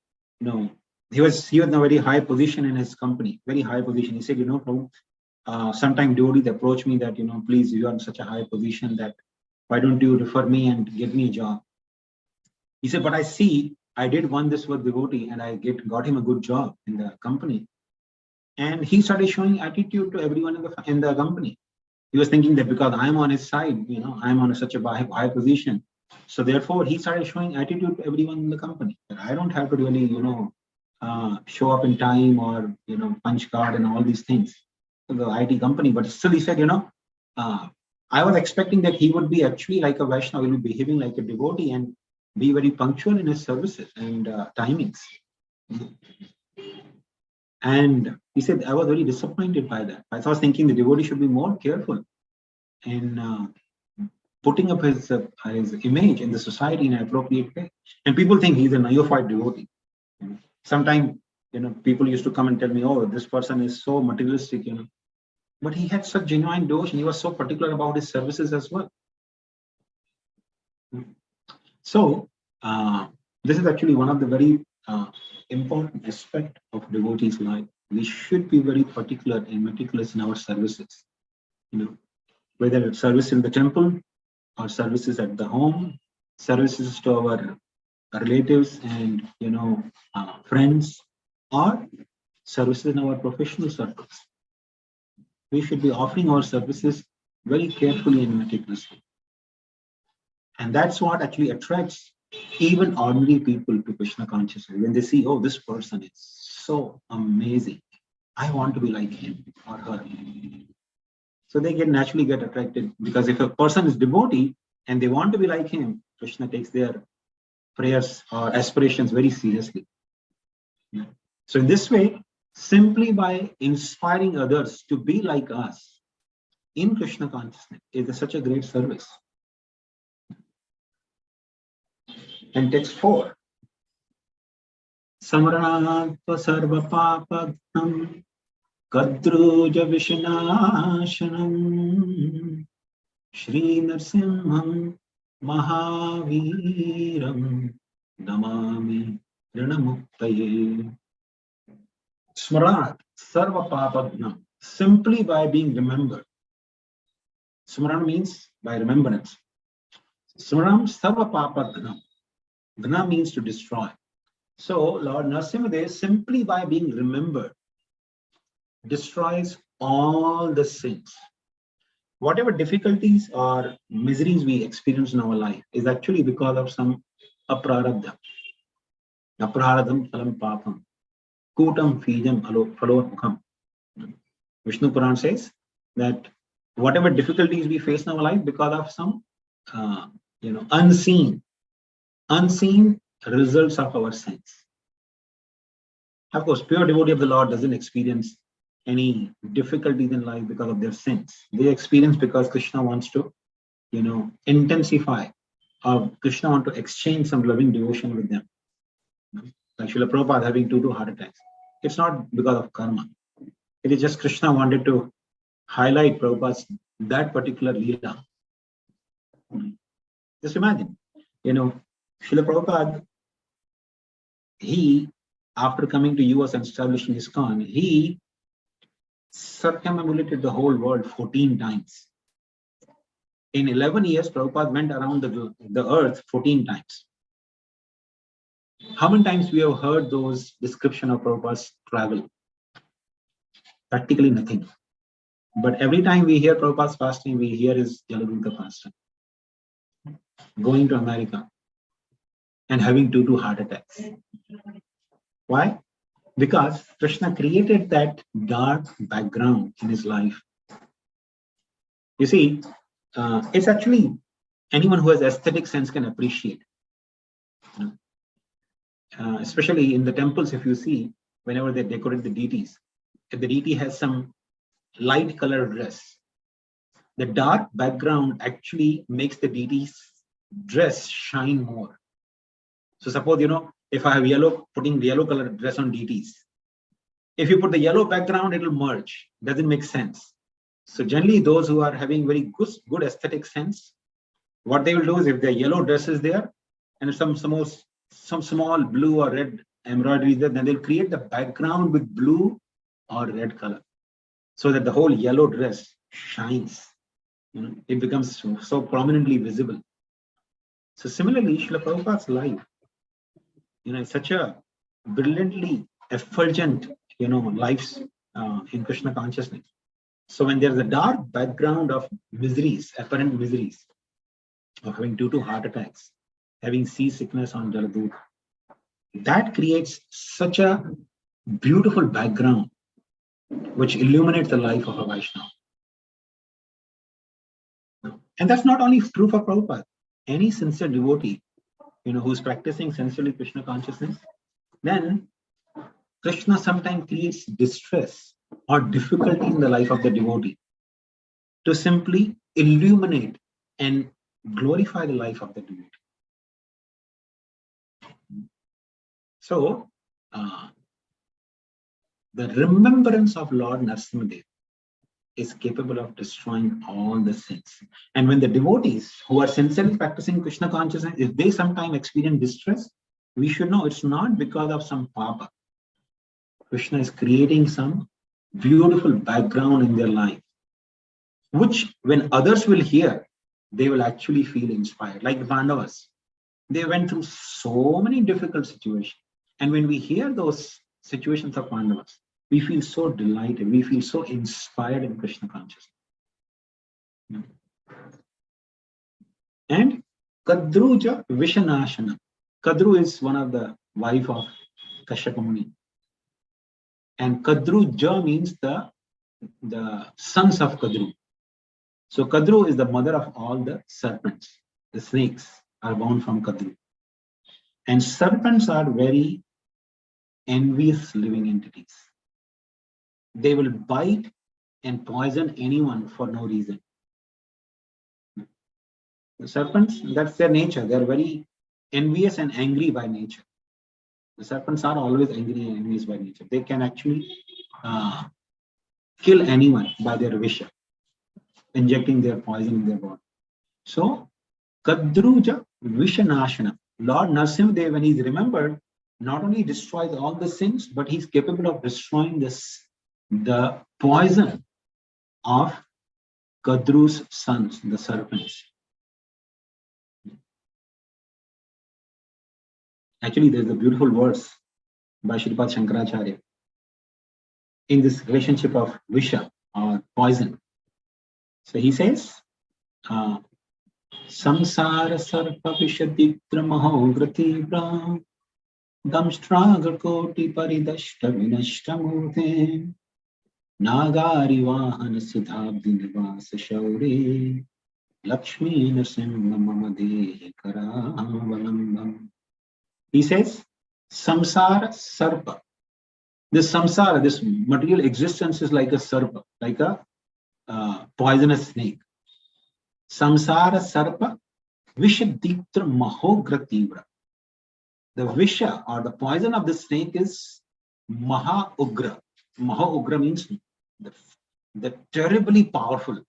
he was in a very high position in his company, very high position. He said, Prabhu, sometimes devotees approach me that, please, you are in such a high position that why don't you refer me and give me a job? He said, but I see, I did this with devotee and I got him a good job in the company. And he started showing attitude to everyone in the company. He was thinking that because I'm on his side, I'm on such a high position. So therefore, he started showing attitude to everyone in the company. That I don't have to really, show up in time or, punch card and all these things to the IT company. But still he said, I was expecting that he would be actually like a Vaishnava, he would be behaving like a devotee and be very punctual in his services and timings. And he said, I was very disappointed by that. I was thinking the devotee should be more careful in putting up his image in the society in an appropriate way. And people think he's a neophyte devotee. Sometimes, people used to come and tell me, oh, this person is so materialistic, But he had such genuine devotion. He was so particular about his services as well. So, this is actually one of the very important aspects of devotee's life. We should be very particular and meticulous in our services. Whether it's service in the temple or services at the home, services to our relatives and friends, or services in our professional circles. We should be offering our services very carefully and meticulously. And that's what actually attracts even ordinary people to Krishna consciousness. When they see, oh, this person is so amazing, I want to be like him or her. So they naturally get attracted, because if a person is devotee, and they want to be like him, Krishna takes their prayers or aspirations very seriously. So in this way, simply by inspiring others to be like us in Krishna consciousness is such a great service. And text 4. Samranatva sarva papagnam kadruja vishnashanam Shri Narsimham Mahaviram Namami Rinamuktaye. Smaranat sarva papagnam, simply by being remembered. Smarana means by remembrance. Smaram sarva papagnam. Gna means to destroy. So Lord Narasimhadev, simply by being remembered, destroys all the sins. Whatever difficulties or miseries we experience in our life is actually because of some aprarabdha. Apraradham phalam papam. Kutam fijam phalormukham. Vishnu Puran says that whatever difficulties we face in our life because of some unseen results of our sins. Of course, pure devotee of the Lord doesn't experience any difficulties in life because of their sins. They experience because Krishna wants to, intensify, or Krishna wants to exchange some loving devotion with them. Like Srila Prabhupada having two heart attacks. It's not because of karma. It is just Krishna wanted to highlight Prabhupada's that particular leela. Just imagine, Srila Prabhupada, he, after coming to US and establishing ISKCON, he circumambulated the whole world 14 times. In 11 years, Prabhupada went around the earth 14 times. How many times we have heard those description of Prabhupada's travel? Practically nothing. But every time we hear Prabhupada's fasting, we hear his Jalagurka fasting. Going to America and having two heart attacks. Why? Because Krishna created that dark background in his life. You see, it's actually anyone who has aesthetic sense can appreciate. Especially in the temples, if you see, whenever they decorate the deities, if the deity has some light colored dress, the dark background actually makes the deity's dress shine more. So suppose, if I have putting the yellow colored dress on deities, if you put the yellow background, it will merge. Doesn't make sense. So generally, those who are having very good aesthetic sense, what they will do is if their yellow dress is there and some small blue or red embroidery there, then they'll create the background with blue or red color, so that the whole yellow dress shines. It becomes so prominently visible. So similarly, Srila Prabhupada's life, is such a brilliantly effulgent, lives in Krishna consciousness. So when there's a dark background of miseries, apparent miseries, of having two heart attacks, having seasickness on Jaladut, that creates such a beautiful background which illuminates the life of a Vaishnava. And that's not only true for Prabhupada. Any sincere devotee, who's practicing sincerely Krishna consciousness, then Krishna sometimes creates distress or difficulty in the life of the devotee to simply illuminate and glorify the life of the devotee. So, the remembrance of Lord Narasimhadev is capable of destroying all the sins. And when the devotees who are sincerely practicing Krishna consciousness, if they sometimes experience distress, we should know it's not because of some papa. Krishna is creating some beautiful background in their life, which when others will hear, they will actually feel inspired. Like the Pandavas, they went through so many difficult situations. And when we hear those situations of Pandavas, we feel so delighted, we feel so inspired in Krishna consciousness. And Kadruja Vishanashana. Kadru is one of the wife of Kashyapa Muni. And Kadruja means the sons of Kadru. So Kadru is the mother of all the serpents. the snakes are born from Kadru. And serpents are very envious living entities. They will bite and poison anyone for no reason. The serpents, that's their nature. They're very envious and angry by nature. The serpents are always angry and envious by nature. They can actually kill anyone by their visha, injecting their poison in their body. So, Kadruja Vishanashana. Lord Narasimhadev, when he's remembered, not only destroys all the sins, but he's capable of destroying the poison of Kadru's sons, the serpents. Actually, there's a beautiful verse by Sripad Shankaracharya in this relationship of Visha or poison. So he says, Samsara sarpa vishadikra mahogrativra damshtraga koti paridashta vinashta murte nagari vahana siddhabdi nivasa shauri lakshmi nasimha mamadehi karavalambam. He says, samsara sarpa. This samsara, this material existence is like a sarpa, like a poisonous snake. Samsara sarpa vishadiktra mahogrativra. The visha or the poison of the snake is maha ugra. Maha ugra means the terribly powerful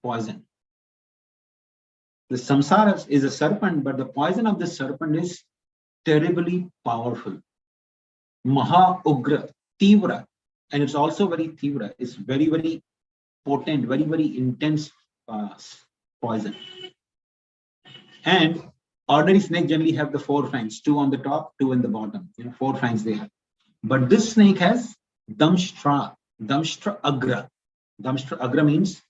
poison. The samsara is a serpent, but the poison of the serpent is terribly powerful. Maha ugra, tivra, and it's also very tivra. It's very, very potent, very, very intense poison. And ordinary snake generally have the 4 fangs, 2 on the top, 2 in the bottom. 4 fangs they have. But this snake has damshtra agra. Damshtra agra means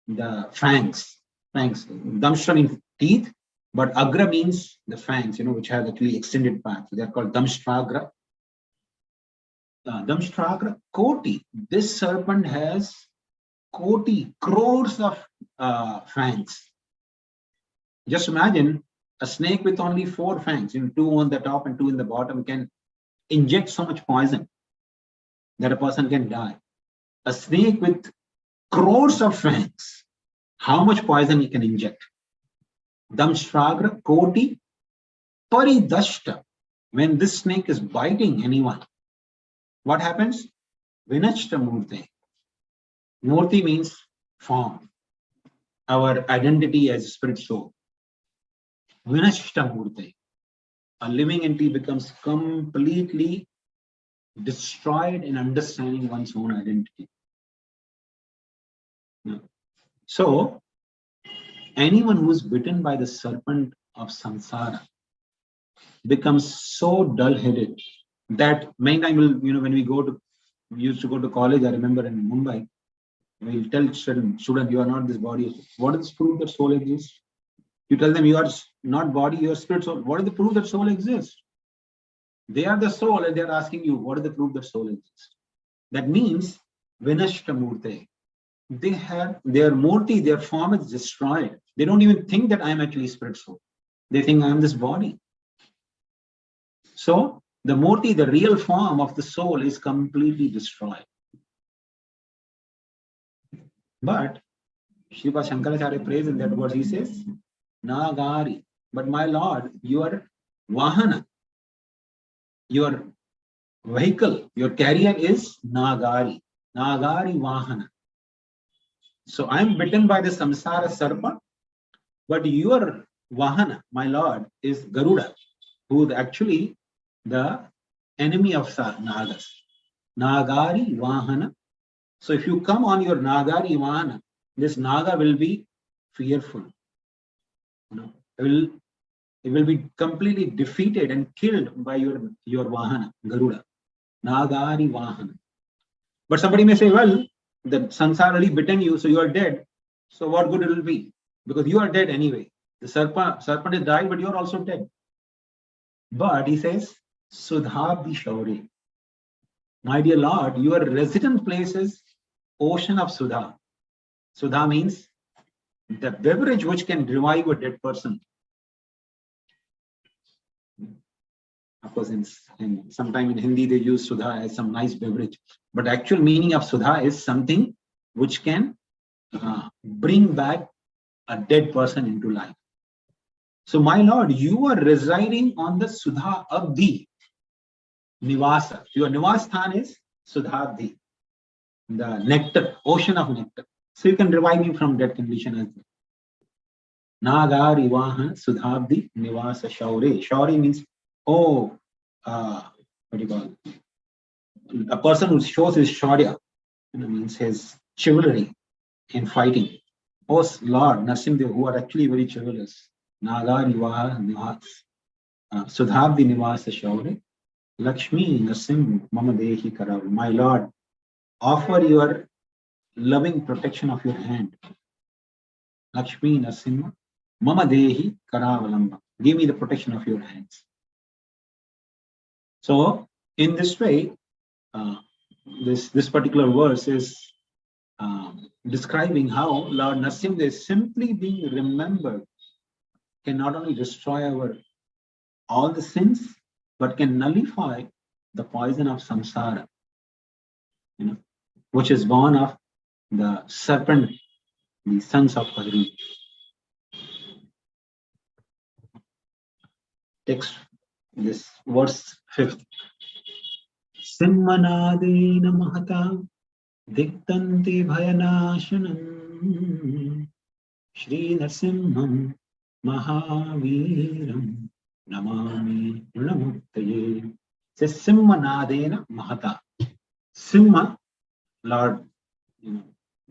the fangs. Damshtra means teeth, but agra means the fangs, which have actually extended parts. So they are called damshtragra. Damshtragra koti. This serpent has koti, crores of fangs. Just imagine a snake with only 4 fangs, 2 on the top and 2 in the bottom, can inject so much poison that a person can die. A snake with crores of fangs, how much poison he can inject? Damshtragra koti paridashta. When this snake is biting anyone, what happens? Vinashta murte. Murti means form, our identity as spirit soul. Vinashta murte. A living entity becomes completely destroyed in understanding one's own identity. So, anyone who is bitten by the serpent of samsara becomes so dull-headed that many times, when we used to go to college, I remember in Mumbai, we'll tell student, you are not this body. What is the proof that soul exists? You tell them you are not body, you are spirit soul. What is the proof that soul exists? They are the soul and they are asking you, what is the proof that soul exists? That means, Vinashta Murte. They have their murti, their form is destroyed. They don't even think that I am actually spirit soul. They think I am this body. So, the murti, the real form of the soul, is completely destroyed. But Sripad Shankaracharya prays in that verse, he says, Nagari, but my Lord, your Vahana, your vehicle, your carrier is Nagari. Nagari Vahana. So I am bitten by the samsara sarpa, but your Vahana, my Lord, is Garuda, who is actually the enemy of Nagas. Nagari Vahana. So if you come on your Nagari Vahana, this Naga will be fearful. It will be completely defeated and killed by your Vahana, Garuda. Nagari Vahana. But somebody may say, well, the samsara already bitten you, so you are dead. So what good it will be? Because you are dead anyway. The serpent is died, but you are also dead. But he says, Sudhabdi Shauri. My dear Lord, your resident place is ocean of Sudha. Sudha means the beverage which can revive a dead person. Of course, sometime in Hindi they use Sudha as some nice beverage, but the actual meaning of Sudha is something which can bring back a dead person into life. So, my Lord, you are residing on the Sudha Abdi Nivasa. Your Nivasthan is Sudha Abdi, the nectar, ocean of nectar. So you can revive me from that condition as well. Nagar Ivaha Sudhabdi Nivasa Shaure. Shaure means, what do you call it? A person who shows his shaurya, means his chivalry in fighting. Oh Lord, Nasimdev, who are actually very chivalrous. Nagar Ivaha Nivas Sudhabdi Nivasa Shaure. Lakshmi Nasim Mama Dehi Karav. My Lord, offer your loving protection of your hand. Lakshmi Nasimha Mama Dehi Karavalamba. Give me the protection of your hands. So, in this way, this particular verse is describing how Lord Nasimha simply being remembered can not only destroy all the sins, but can nullify the poison of samsara, which is born of the serpent, the sons of Padri. Text this verse 5th. Simmanadena mahata diktanti bhayanashanam Shri Nasimham Mahaviram Namami Purnamuktaye. Says Simmanadena mahata. Simma, Lord,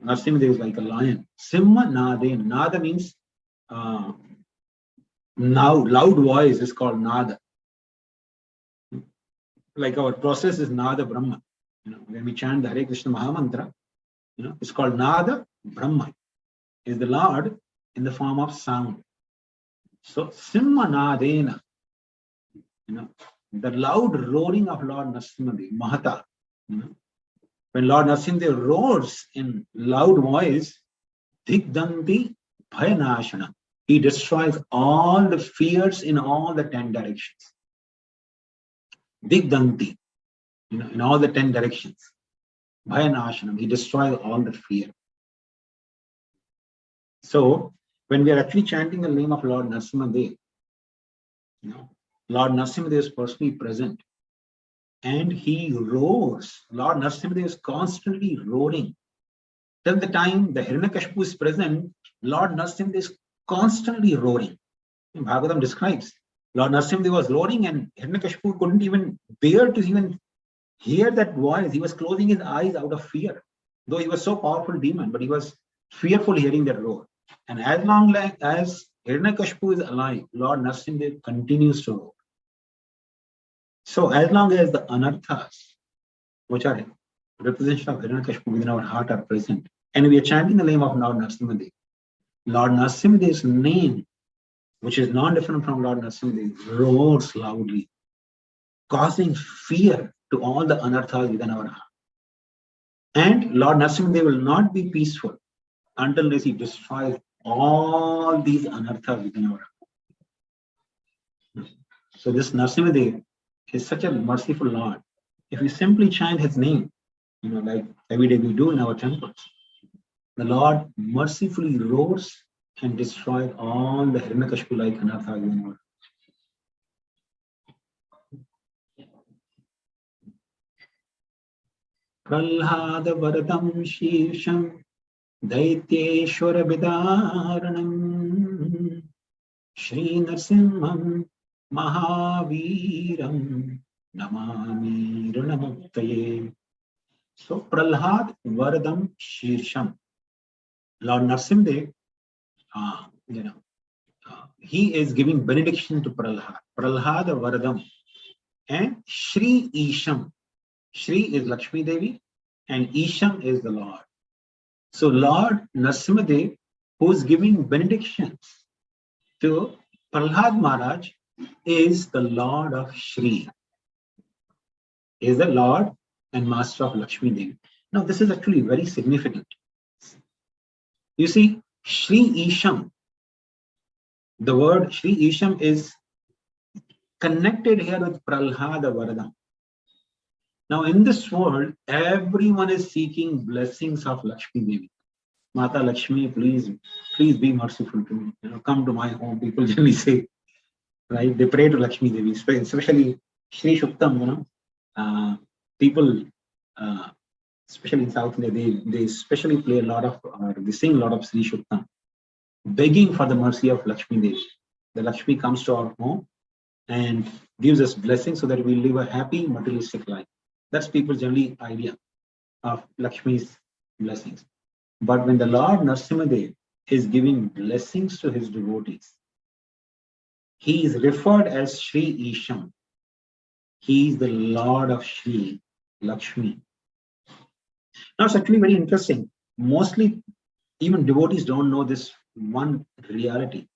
Narasimhadev is like a lion. Simmanadena. Nada means now loud voice is called Nada. Like our process is Nada Brahma. When we chant the Hare Krishna Mahamantra, it's called Nada Brahma. Is the Lord in the form of sound. So Simmanadena, the loud roaring of Lord Narasimhadev, Mahata. When Lord Narasimhadev roars in loud voice, Digdanti Bhayanashana. He destroys all the fears in all the 10 directions. Digdanti, in all the 10 directions. Bhayanashanam, he destroys all the fear. So, when we are actually chanting the name of Lord Narasimhadev, Lord Narasimhadev is personally present and he roars. Lord Narasimhadev is constantly roaring. Till the time the Hiranyakashipu is present, Lord Narasimhadev is constantly roaring. Bhagavatam describes Lord Narasimhadev was roaring and Hiranyakashipu couldn't even bear to even hear that voice. He was closing his eyes out of fear. Though he was so powerful demon, but he was fearful hearing that roar. And as long as Hiranyakashipu is alive, Lord Narasimhadev continues to roar. So as long as the anarthas, which are representation of Hiranyakashipu within our heart, are present, and we are chanting the name of Lord Narasimhadev, Lord Narasimhadev's name, which is non-different from Lord Narasimhadev, roars loudly, causing fear to all the anarthas within our heart. And Lord Narasimhadev will not be peaceful until he destroys all these anarthas within our heart. So this Narasimhadev is such a merciful Lord. If we simply chant his name, like every day we do in our temples, the Lord mercifully roars and destroys all the Hiranyakashipu-like anarthas within our heart. Prahalad Varadam Shirsham Daityeshwara Vidaranam Shri Narasimham Mahaviram Namami Ranamuktaye. So Prahalad Varadam Shirsham. Lord Narasimhadev, he is giving benediction to Prahalad. Prahalad Varadam. And Shri Isham. Shri is Lakshmi Devi and Isham is the Lord. So Lord Narasimhadev, who is giving benedictions to Prahalad Maharaj, is the Lord of Shri. He is the Lord and Master of Lakshmi Devi. Now this is actually very significant. You see, Shri Isham, the word Shri Isham is connected here with Prahalada Varadam. Now in this world, everyone is seeking blessings of Lakshmi Devi. Mata Lakshmi, please be merciful to me. Come to my home. People generally say, right? They pray to Lakshmi Devi, especially Shri Shuktam. People, especially in South India, they especially play a lot of, they sing a lot of Shri Shuktam, begging for the mercy of Lakshmi Devi. The Lakshmi comes to our home and gives us blessings so that we live a happy materialistic life. That's people's generally idea of Lakshmi's blessings. But when the Lord Narasimhadev is giving blessings to his devotees, he is referred as Shri Isham. He is the Lord of Shri Lakshmi. Now it's actually very interesting. Mostly even devotees don't know this one reality.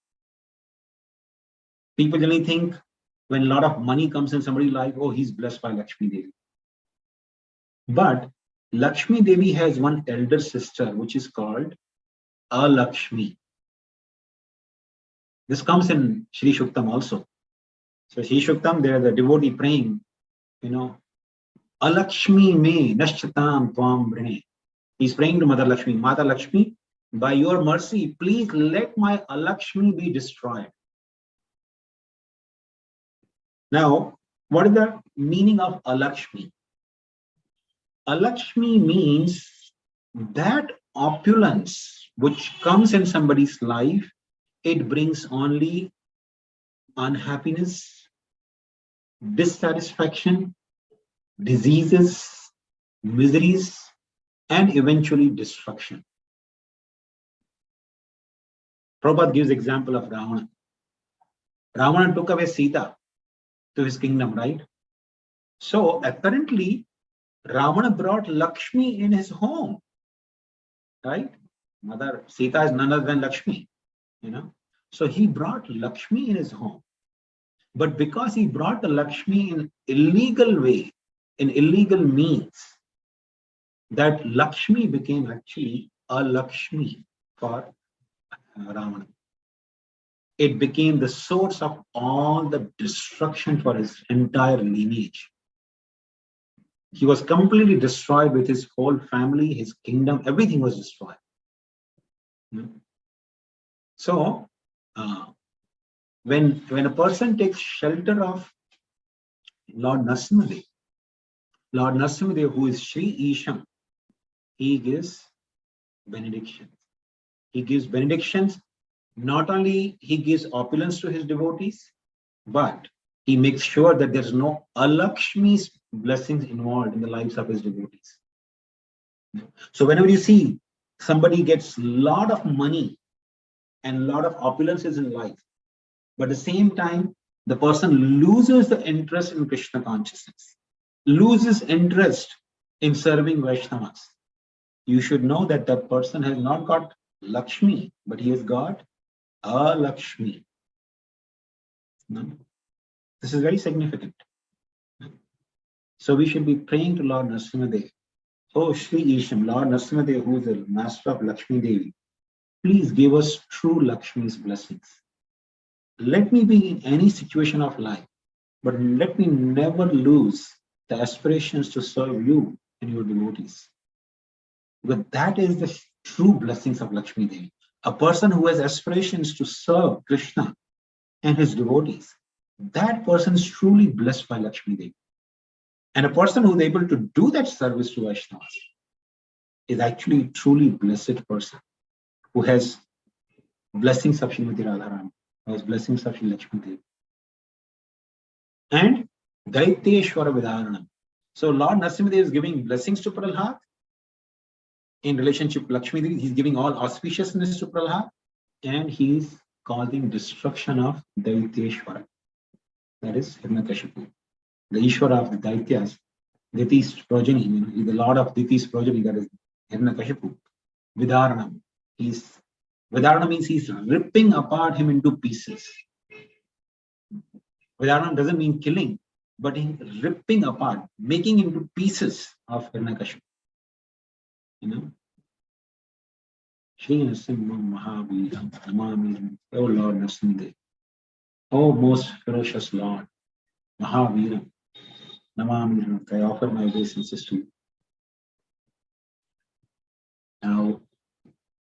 People generally think when a lot of money comes in somebody's life, oh, he's blessed by Lakshmi Devi. But Lakshmi Devi has one elder sister, which is called Alakshmi. This comes in Shri Shuktam also. So Shri Shuktam, there the devotee praying, Alakshmi me nashchatam tvam brine. He's praying to Mother Lakshmi. Mata Lakshmi, by your mercy, please let my Alakshmi be destroyed. Now, what is the meaning of Alakshmi? Alakshmi means that opulence which comes in somebody's life, it brings only unhappiness, dissatisfaction, diseases, miseries, and eventually destruction. Prabhupada gives example of Ravana. Ravana took away Sita to his kingdom, right? So apparently, Ravana brought Lakshmi in his home, right? Mother Sita is none other than Lakshmi, So he brought Lakshmi in his home. But because he brought the Lakshmi in illegal way, in illegal means, that Lakshmi became actually a Lakshmi for Ravana. It became the source of all the destruction for his entire lineage. He was completely destroyed with his whole family, his kingdom, everything was destroyed. So, when a person takes shelter of Lord Narasimhadev, who is Shri Isham, he gives benedictions. He gives benedictions. Not only he gives opulence to his devotees, but he makes sure that there's no Alakshmi's blessings involved in the lives of his devotees. So whenever you see somebody gets a lot of money and a lot of opulences in life, but at the same time, the person loses the interest in Krishna consciousness, loses interest in serving Vaishnavas, you should know that that person has not got Lakshmi, but he has got Alakshmi. This is very significant. So we should be praying to Lord Narasimhadev. Oh, Shri Isham, Lord Narasimhadev, who is the master of Lakshmi Devi, please give us true Lakshmi's blessings. Let me be in any situation of life, but let me never lose the aspirations to serve you and your devotees. Because that is the true blessings of Lakshmi Devi. A person who has aspirations to serve Krishna and his devotees, that person is truly blessed by Lakshmi Devi. And a person who is able to do that service to Vaishnavas is actually a truly blessed person who has blessings of Srimati Radharani, who has blessings of Shri Lakshmi Devi. And Daityeshwara Vidaranam. So Lord Narasimhadev is giving blessings to Prahalad in relationship to Lakshmi Devi. He's giving all auspiciousness to Prahalad, and he's causing destruction of Daityeshwara. That is Hiranyakashipu. The Ishwara of the Daityas, Diti's progeny, he's the Lord of Diti's progeny, that is Hiranyakashipu. Vidaranam. Vidarana means he's ripping apart him into pieces. Vidarana doesn't mean killing, but he's ripping apart, making into pieces of Hiranyakashipu. Shri Narasimham Mahaviram Namamiram. O Lord Narasimhadev, O most ferocious Lord, Mahaviram Namamiram, I offer my obeisances to you. Now,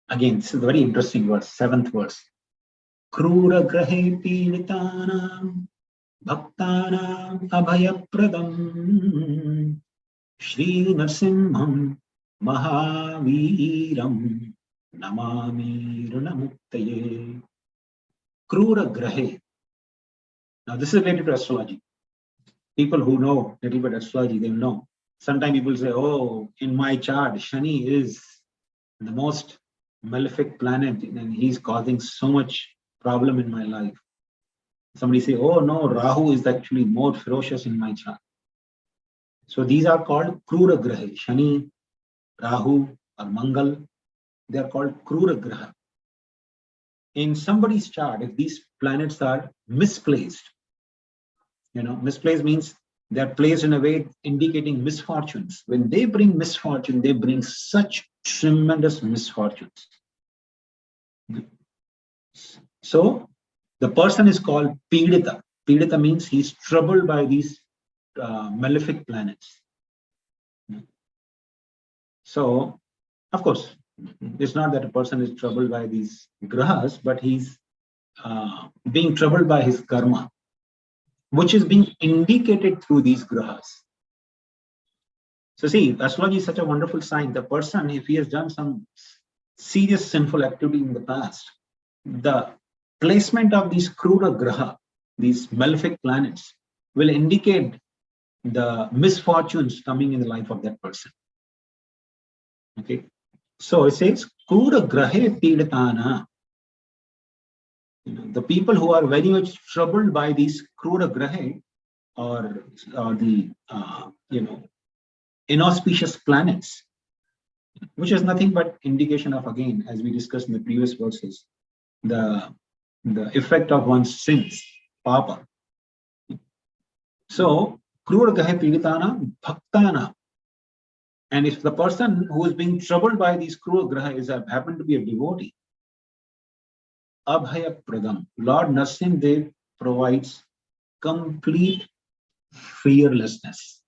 again, this is a very interesting verse, 7th verse. Krura grahe piritanam bhaktanam abhayapradam Shri Narasimham Mahaviram Namami Runamuktaye. Krura grahe. Now, this is related to astrology. People who know a little bit astrology, they will know. Sometimes people say, oh, in my chart, Shani is the most malefic planet and he's causing so much problem in my life. Somebody say, oh no, Rahu is actually more ferocious in my chart. So these are called Krura Graha. Shani, Rahu or Mangal, they are called Krura Graha. In somebody's chart, if these planets are misplaced, misplaced means they are placed in a way indicating misfortunes. When they bring misfortune, they bring such tremendous misfortunes. So the person is called Pidita. Pidita means he's troubled by these malefic planets. So, of course, it's not that a person is troubled by these grahas, but he's being troubled by his karma, which is being indicated through these grahas. So see, astrology is such a wonderful sign. The person, if he has done some serious sinful activity in the past, the placement of these Krura Graha, these malefic planets, will indicate the misfortunes coming in the life of that person. Okay, so it says Krura Grahe Pidatana. The people who are very much troubled by these Krura Grahe or the inauspicious planets, which is nothing but indication of, again, as we discussed in the previous verses, the effect of one's sins, papa. So, Krura Grahe Piditana Bhaktana. And if the person who is being troubled by these Krura Graha is happened to be a devotee, Abhaya Pradam, Lord Narasimhadev provides complete fearlessness.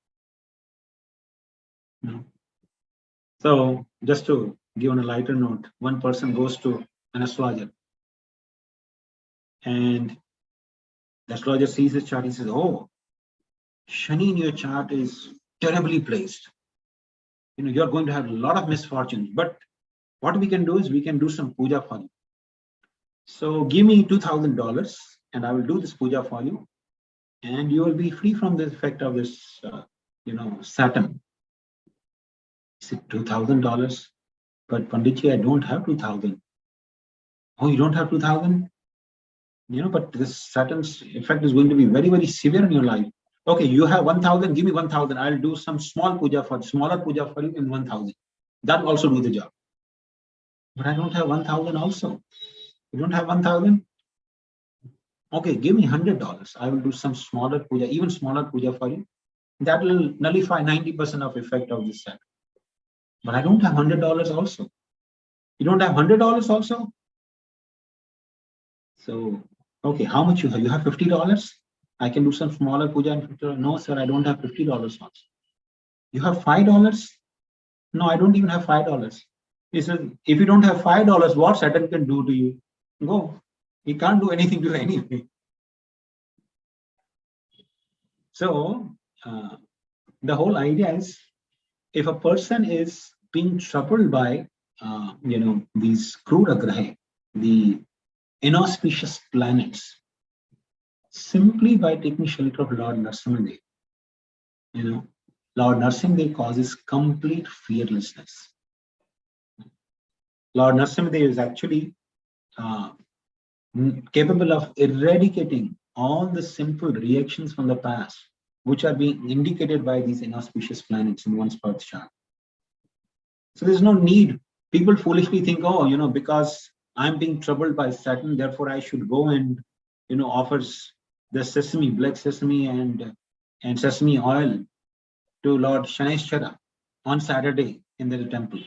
So, just to give on a lighter note, one person goes to an astrologer and the astrologer sees his chart. He says, oh, Shani in your chart is terribly placed. You're going to have a lot of misfortunes, but what we can do is we can do some puja for you. So give me $2,000 and I will do this puja for you and you will be free from the effect of this, Saturn. He said, $2,000? But Panditji, I don't have 2,000. Oh, you don't have 2,000? But this Saturn's effect is going to be very, very severe in your life. Okay, you have 1,000, give me 1,000. I'll do some smaller puja for you in 1,000. That will also do the job. But I don't have 1,000 also. You don't have 1,000? Okay, give me $100. I will do some smaller puja, even smaller puja for you. That will nullify 90% of effect of this Saturn. But I don't have $100 also. You don't have $100 also? So, okay, how much you have? You have $50? I can do some smaller puja and $50. No, sir, I don't have $50 also. You have $5? No, I don't even have $5. He says, if you don't have $5, what Saturn can do to you? Go. He can't do anything to you anyway. So, the whole idea is, if a person is being troubled by, these Krura Graha, the inauspicious planets, simply by taking shelter of Lord Narasimhadev, Lord Narasimhadev causes complete fearlessness. Lord Narasimhadev is actually capable of eradicating all the simple reactions from the past, which are being indicated by these inauspicious planets in one's birth chart. So there's no need. People foolishly think, oh, because I'm being troubled by Saturn, therefore I should go and, offers the sesame, black sesame and sesame oil to Lord Shaneshwara on Saturday in the temple.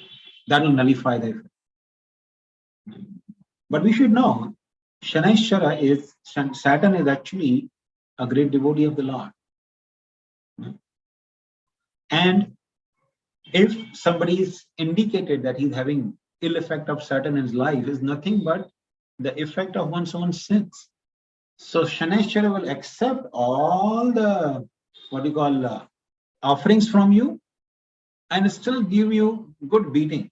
That will nullify the effect. But we should know, Shaneshwara is, Saturn is actually a great devotee of the Lord. And if somebody is indicated that he's having ill effect of Saturn in his life, is nothing but the effect of one's own sins. So Shaneshwara will accept all the, what you call, offerings from you and still give you good beating.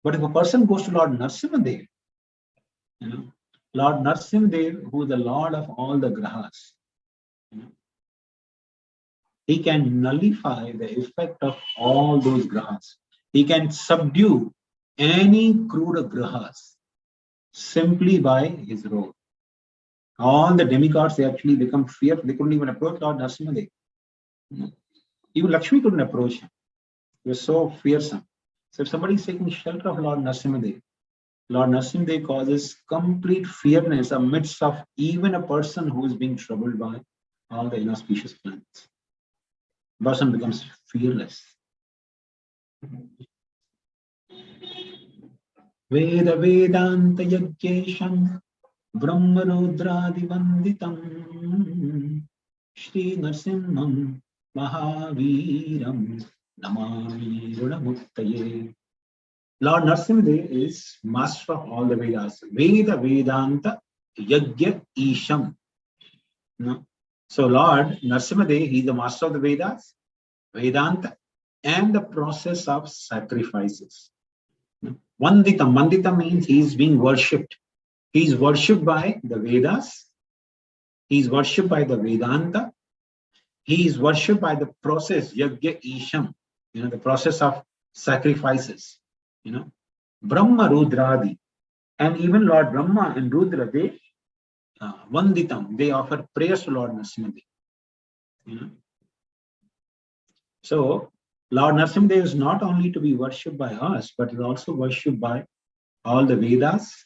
But if a person goes to Lord Narasimhadev, Lord Narasimhadev, who is the Lord of all the grahas, he can nullify the effect of all those grahas. He can subdue any crude grahas simply by his role. All the demigods, they actually become fearful. They couldn't even approach Lord Narasimhadev. Even Lakshmi couldn't approach him. He was so fearsome. So if somebody is taking shelter of Lord Narasimhadev, Lord Narasimhadev causes complete fearness amidst of even a person who is being troubled by all the inauspicious planets. The person becomes fearless. Veda Vedanta Yajyesham Brahma Rudradi Vanditam Shri Narasimham Mahaviram Namami Runamuttaye. Lord Narasimhadev is master of all the Vedas. Veda Vedanta Yajya Isham. No? So Lord Narasimhadev, he is the master of the Vedas, Vedanta, and the process of sacrifices. Vanditam. Vanditam means he is being worshipped. He is worshipped by the Vedas. He is worshipped by the Vedanta. He is worshipped by the process, Yajya Isham, the process of sacrifices. Brahma Rudradi. And even Lord Brahma and Rudra, they Vanditam, they offer prayers to Lord Narasimhadev. So Lord Narasimhadev is not only to be worshipped by us, but is also worshipped by all the Vedas,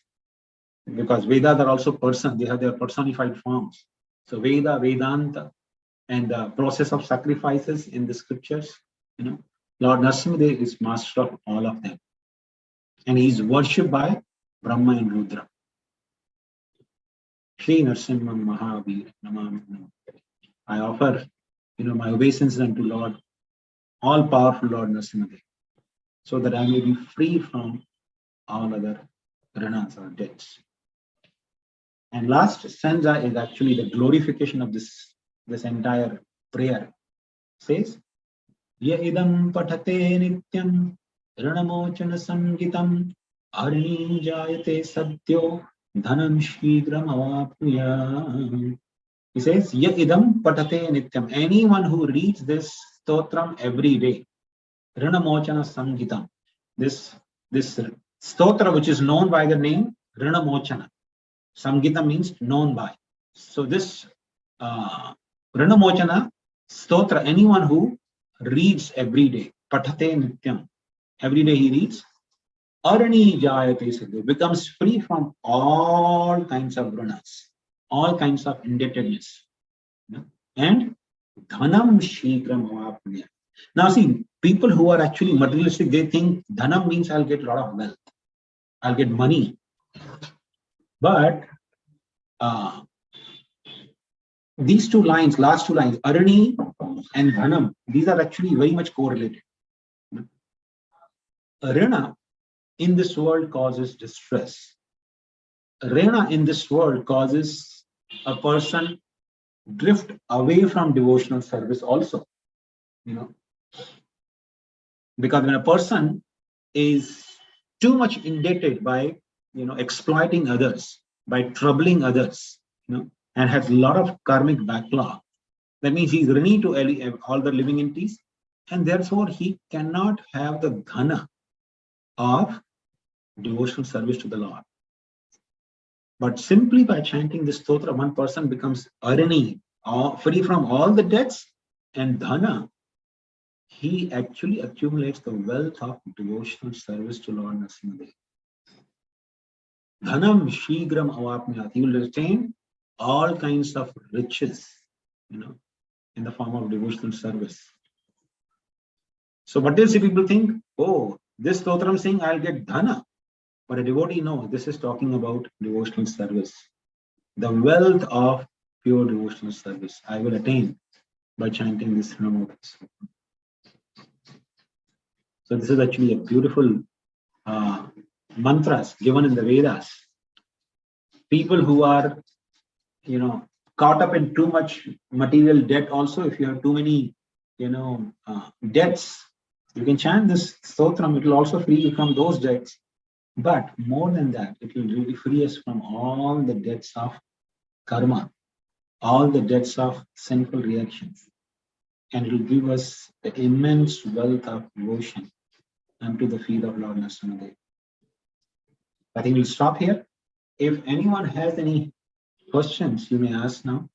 because Vedas are also person, they have their personified forms. So Veda, Vedanta, and the process of sacrifices in the scriptures, Lord Narasimhadev is master of all of them. And he is worshipped by Brahma and Rudra. Shri Narasimham Mahavir Namami. I offer, my obeisances unto Lord, all powerful Lord Narasimhadev, so that I may be free from all other ranas or debts. And last stanza is actually the glorification of this entire prayer. It says, Ya idam pathate nityam ranamochana sangitam arni jayate satyo dhanam shigram avapnuya. He says, Ya idam pathate nityam. Anyone who reads this stotram every day, ranamochana sangitam. This stotra, which is known by the name Ranamochana. Samgita means known by. So this Ranamochana stotra, anyone who reads every day, pathate nityam, every day he reads, arani jayate siddhi, becomes free from all kinds of runas, all kinds of indebtedness. And dhanam shigram avapnya. Now see, people who are actually materialistic, they think dhanam means I'll get a lot of wealth, I'll get money. But these two lines, last two lines, arani and dhanam, these are actually very much correlated. Rana in this world causes distress. Rana in this world causes a person drift away from devotional service also. Because when a person is too much indebted by exploiting others, by troubling others, and has a lot of karmic backlog, that means he's running to all the living entities, and therefore he cannot have the dhana of devotional service to the Lord. But simply by chanting this stotra, one person becomes arani, free from all the debts, and dhana, he actually accumulates the wealth of devotional service to Lord Narasimhadev. Dhanam shigram avapnyat. He will retain all kinds of riches, in the form of devotional service. So what does people think? Oh, this stotram saying I'll get dhana, but a devotee knows this is talking about devotional service. The wealth of pure devotional service I will attain by chanting this Namo. So this is actually a beautiful mantras given in the Vedas. People who are, caught up in too much material debt also, if you have too many, debts, you can chant this stotram, it will also free you from those debts. But more than that, it will really free us from all the debts of karma, all the debts of sinful reactions. And it will give us the immense wealth of devotion unto the feet of Lord Narasimha. I think we'll stop here. If anyone has any questions, you may ask now.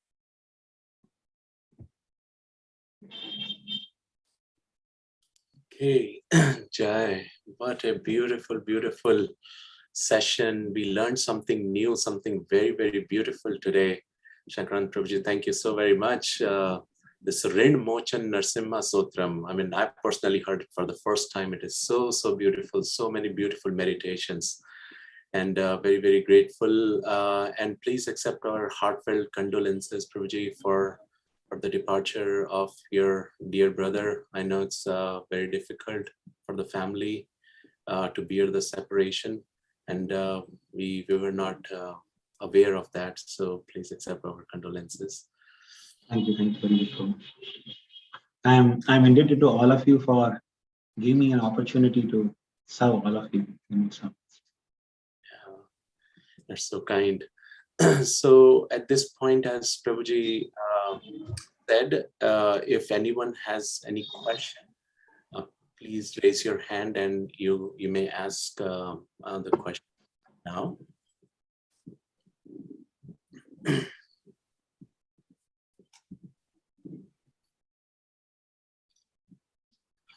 Okay, Jai, what a beautiful, beautiful session. We learned something new, something very, very beautiful today. Shankarananda Prabhuji, thank you so very much. This Rin Mochan Narasimha Sotram, I mean, I personally heard it for the first time. It is so, so beautiful, so many beautiful meditations. And very, very grateful. And please accept our heartfelt condolences, Prabhuji, for the departure of your dear brother. I know it's very difficult for the family to bear the separation, and we were not aware of that. So please accept our condolences. Thank you very much. I'm indebted to all of you for giving me an opportunity to serve all of you. Yeah, you're so kind. So at this point, as Prabhuji said, if anyone has any question, please raise your hand and you may ask the question now.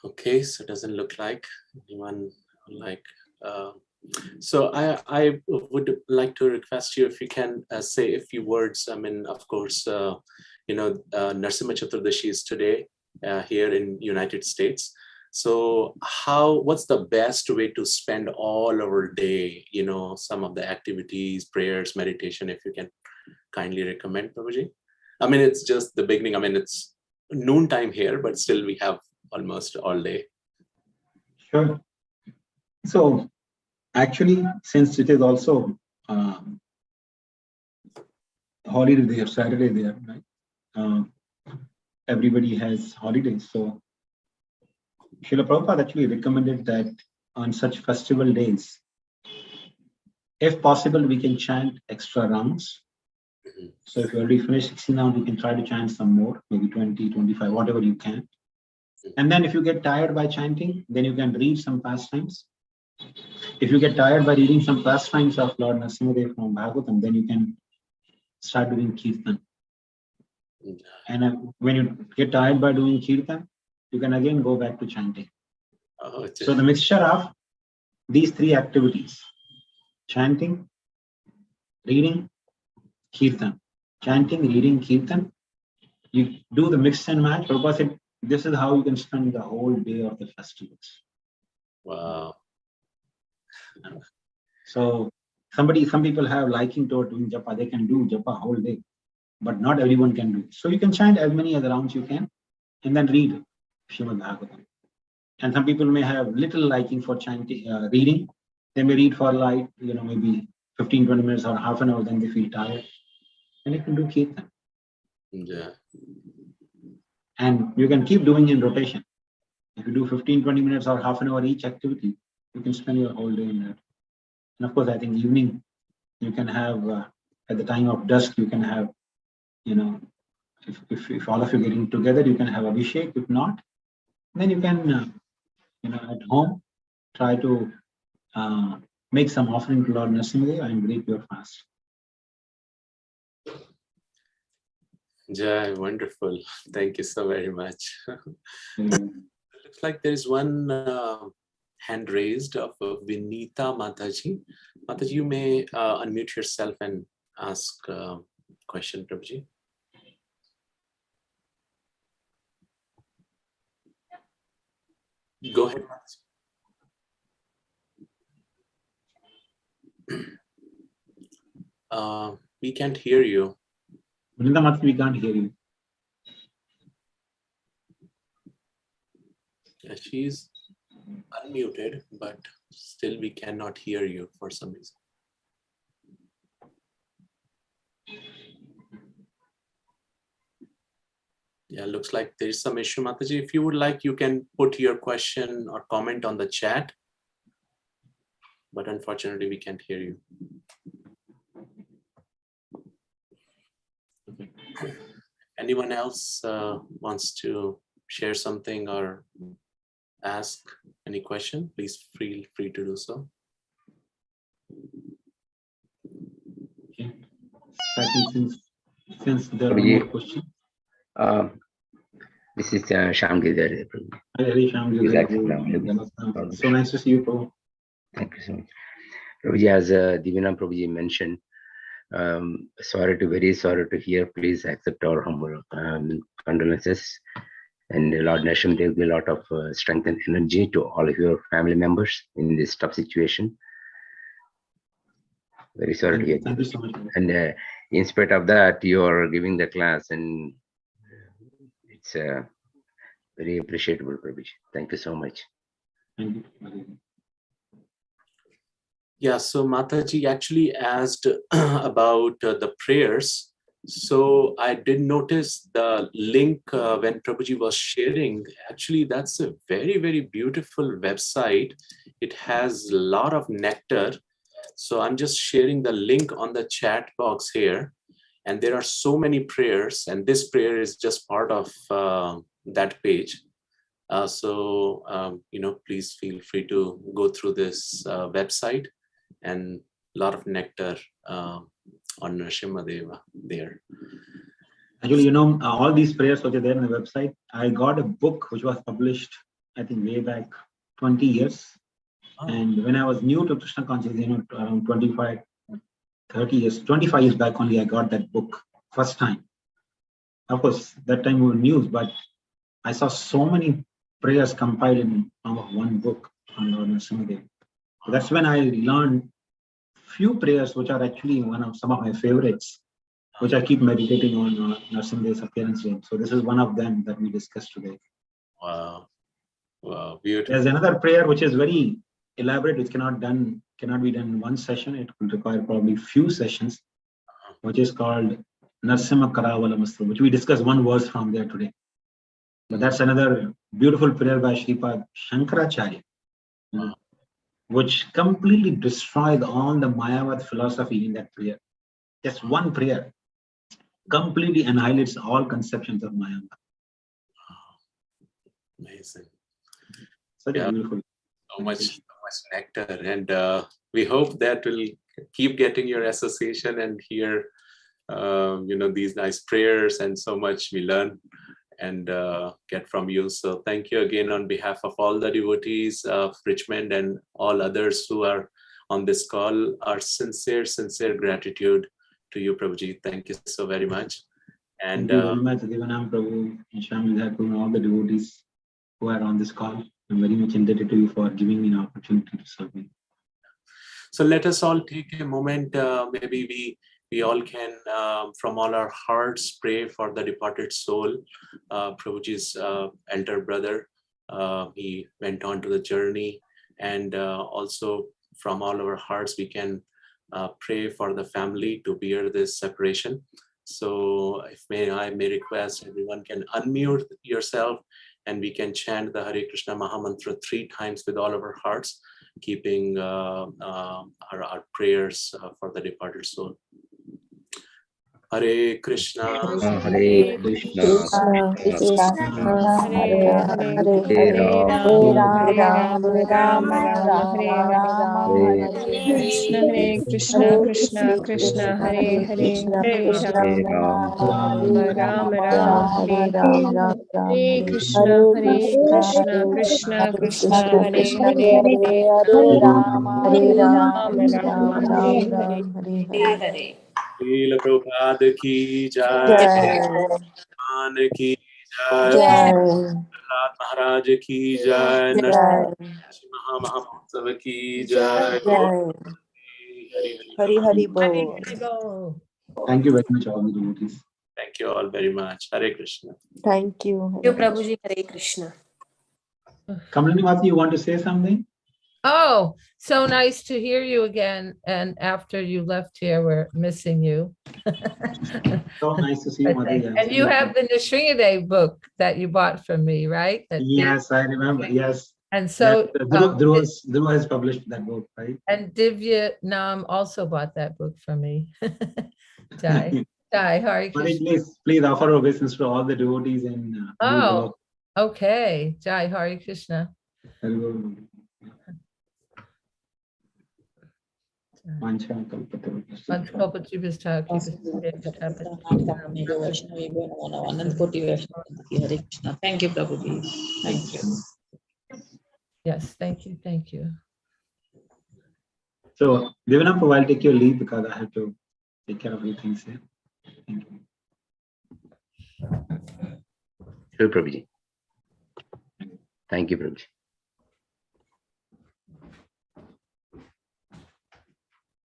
Okay, so it doesn't look like anyone like. So I would like to request you if you can say a few words. I mean, of course, Narasimha Chaturdashi is today here in United States. So what's the best way to spend all our day? Some of the activities, prayers, meditation, if you can kindly recommend, Prabhuji. I mean, it's just the beginning. I mean, it's noon time here, but still we have almost all day. Sure. So actually, since it is also holiday there, Saturday there, right? Everybody has holidays. So Srila Prabhupada actually recommended that on such festival days, if possible, we can chant extra rounds. Mm-hmm. So if you already finished 16 rounds, you can try to chant some more, maybe 20, 25, whatever you can. And then if you get tired by chanting, then you can read some pastimes. If you get tired by reading some pastimes of Lord Narasimha from Bhagavatam, then you can start doing kirtan. And when you get tired by doing kirtan, you can again go back to chanting. So the mixture of these three activities, chanting, reading, kirtan. Chanting, reading, kirtan, you do the mix and match. Prabhupada said, this is how you can spend the whole day of the festivals. Wow. So some people have liking toward doing japa. They can do japa whole day, but not everyone can do. So you can chant as many other rounds you can, and then read Srimad Bhagavatam. And some people may have little liking for chanting, reading. They may read for like, maybe 15, 20 minutes or half an hour, then they feel tired. And you can do kirtan. Yeah. And you can keep doing in rotation. If you do 15, 20 minutes or half an hour each activity, you can spend your whole day in that. And of course, I think evening, you can have, at the time of dusk, you can have, if all of you getting together, you can have Abhishek. If not, then you can, at home, try to make some offering to Lord Narasimha and break your fast. Jai, wonderful. Thank you so very much. It looks like there is one hand raised of Vinita Mataji. Mataji, you may unmute yourself and ask a question, Prabhuji. Go ahead, Mataji. We can't hear you. Vrinda Mataji, we can't hear you. She's unmuted, but still we cannot hear you for some reason. Yeah, looks like there's some issue, Mataji. If you would like, you can put your question or comment on the chat. But unfortunately, we can't hear you. Anyone else wants to share something or ask any question? Please feel free to do so. Okay. I think since there are more questions. This is Shankarananda. So nice to see you, Prabhu. Thank you so much. Prabhuji, as Divina Prabhuji mentioned, very sorry to hear. Please accept our humble condolences. And Lord Nasham, there will be a lot of strength and energy to all of your family members in this tough situation. Very sorry to hear. Thank you so much. And in spite of that, you are giving the class, and it's very appreciable, Prabhuji. Thank you so much. Thank you. Yeah, so Mataji actually asked about the prayers. So I did notice the link when Prabhuji was sharing. Actually, that's a very, very beautiful website. It has a lot of nectar. So I'm just sharing the link on the chat box here. And there are so many prayers. And this prayer is just part of that page. Please feel free to go through this website. And a lot of nectar on Nrsimhadeva there. Actually, all these prayers which are there on the website, I got a book which was published, I think, way back 20 years. Oh. And when I was new to Krishna consciousness, around 25 years back only, I got that book first time. Of course, that time we were news, but I saw so many prayers compiled in one book on Nrsimhadeva. So that's when I learned few prayers which are actually some of my favorites, which I keep meditating on Nrsimhadeva's appearance in. So this is one of them that we discussed today. Wow, beautiful. There's another prayer which is very elaborate, which cannot be done in one session. It will require probably few sessions, which is called Narsimha Karavalamastru, which we discussed one verse from there today. But that's another beautiful prayer by Sripad Shankaracharya, which completely destroyed all the Mayavad philosophy in that prayer. Just one prayer completely annihilates all conceptions of Mayavad. Amazing. Such a beautiful. So much nectar, and we hope that we'll keep getting your association and hear, these nice prayers, and so much we learn and get from you. So thank you again on behalf of all the devotees of Richmond and all others who are on this call. Our sincere gratitude to you, Prabhuji. Thank you so very much. And thank you very much, Devanam Prabhu and Shamil and all the devotees who are on this call. I'm very much indebted to you for giving me an opportunity to serve me. So let us all take a moment. Maybe we all can, from all our hearts, pray for the departed soul. Prabhuji's elder brother, he went on to the journey, and also from all our hearts, we can pray for the family to bear this separation. So I may request everyone can unmute yourself, and we can chant the Hare Krishna Mahamantra 3 times with all of our hearts, keeping our prayers for the departed soul. Hare Krishna, Hare Krishna, Hare Rama, Hare Rama, Hare Krishna, Krishna Krishna, Hare Hare, Hare Rama, Rama Rama, Hare Rama, Hare Krishna, Krishna Krishna, Hare Hare, Hare Rama, Rama, Hare Hare. Srila Prabhupada ki jai, Bhagwan ki jai, Prahalad Maharaj ki jai, Nrsimha Mahamotsav ki jai, Hari Hari Hari Bol. Hari Bol. Thank you very much, all the devotees. Thank you all very much. Hare Krishna. Thank you. Prabhuji, Hare Krishna. Kamalini Mati, you want to say something? Oh, so nice to hear you again. And after you left here, we're missing you. So nice to see you, Mati. And you have the Nishringadev book that you bought from me, right? Yes, I remember. Yes. And so Dhruv has published that book, right? And Divya Nam also bought that book from me. Jai. Jai, Hare Krishna. Please offer obeisance to all the devotees in Oh, okay. Jai, Hare Krishna. Thank you, Prabhuji. Thank you. Yes, thank you. Thank you. So, Devanam, I'll take your leave because I have to take care of a few things here. Thank you. Sure, Prabhuji. Thank you, Prabhuji.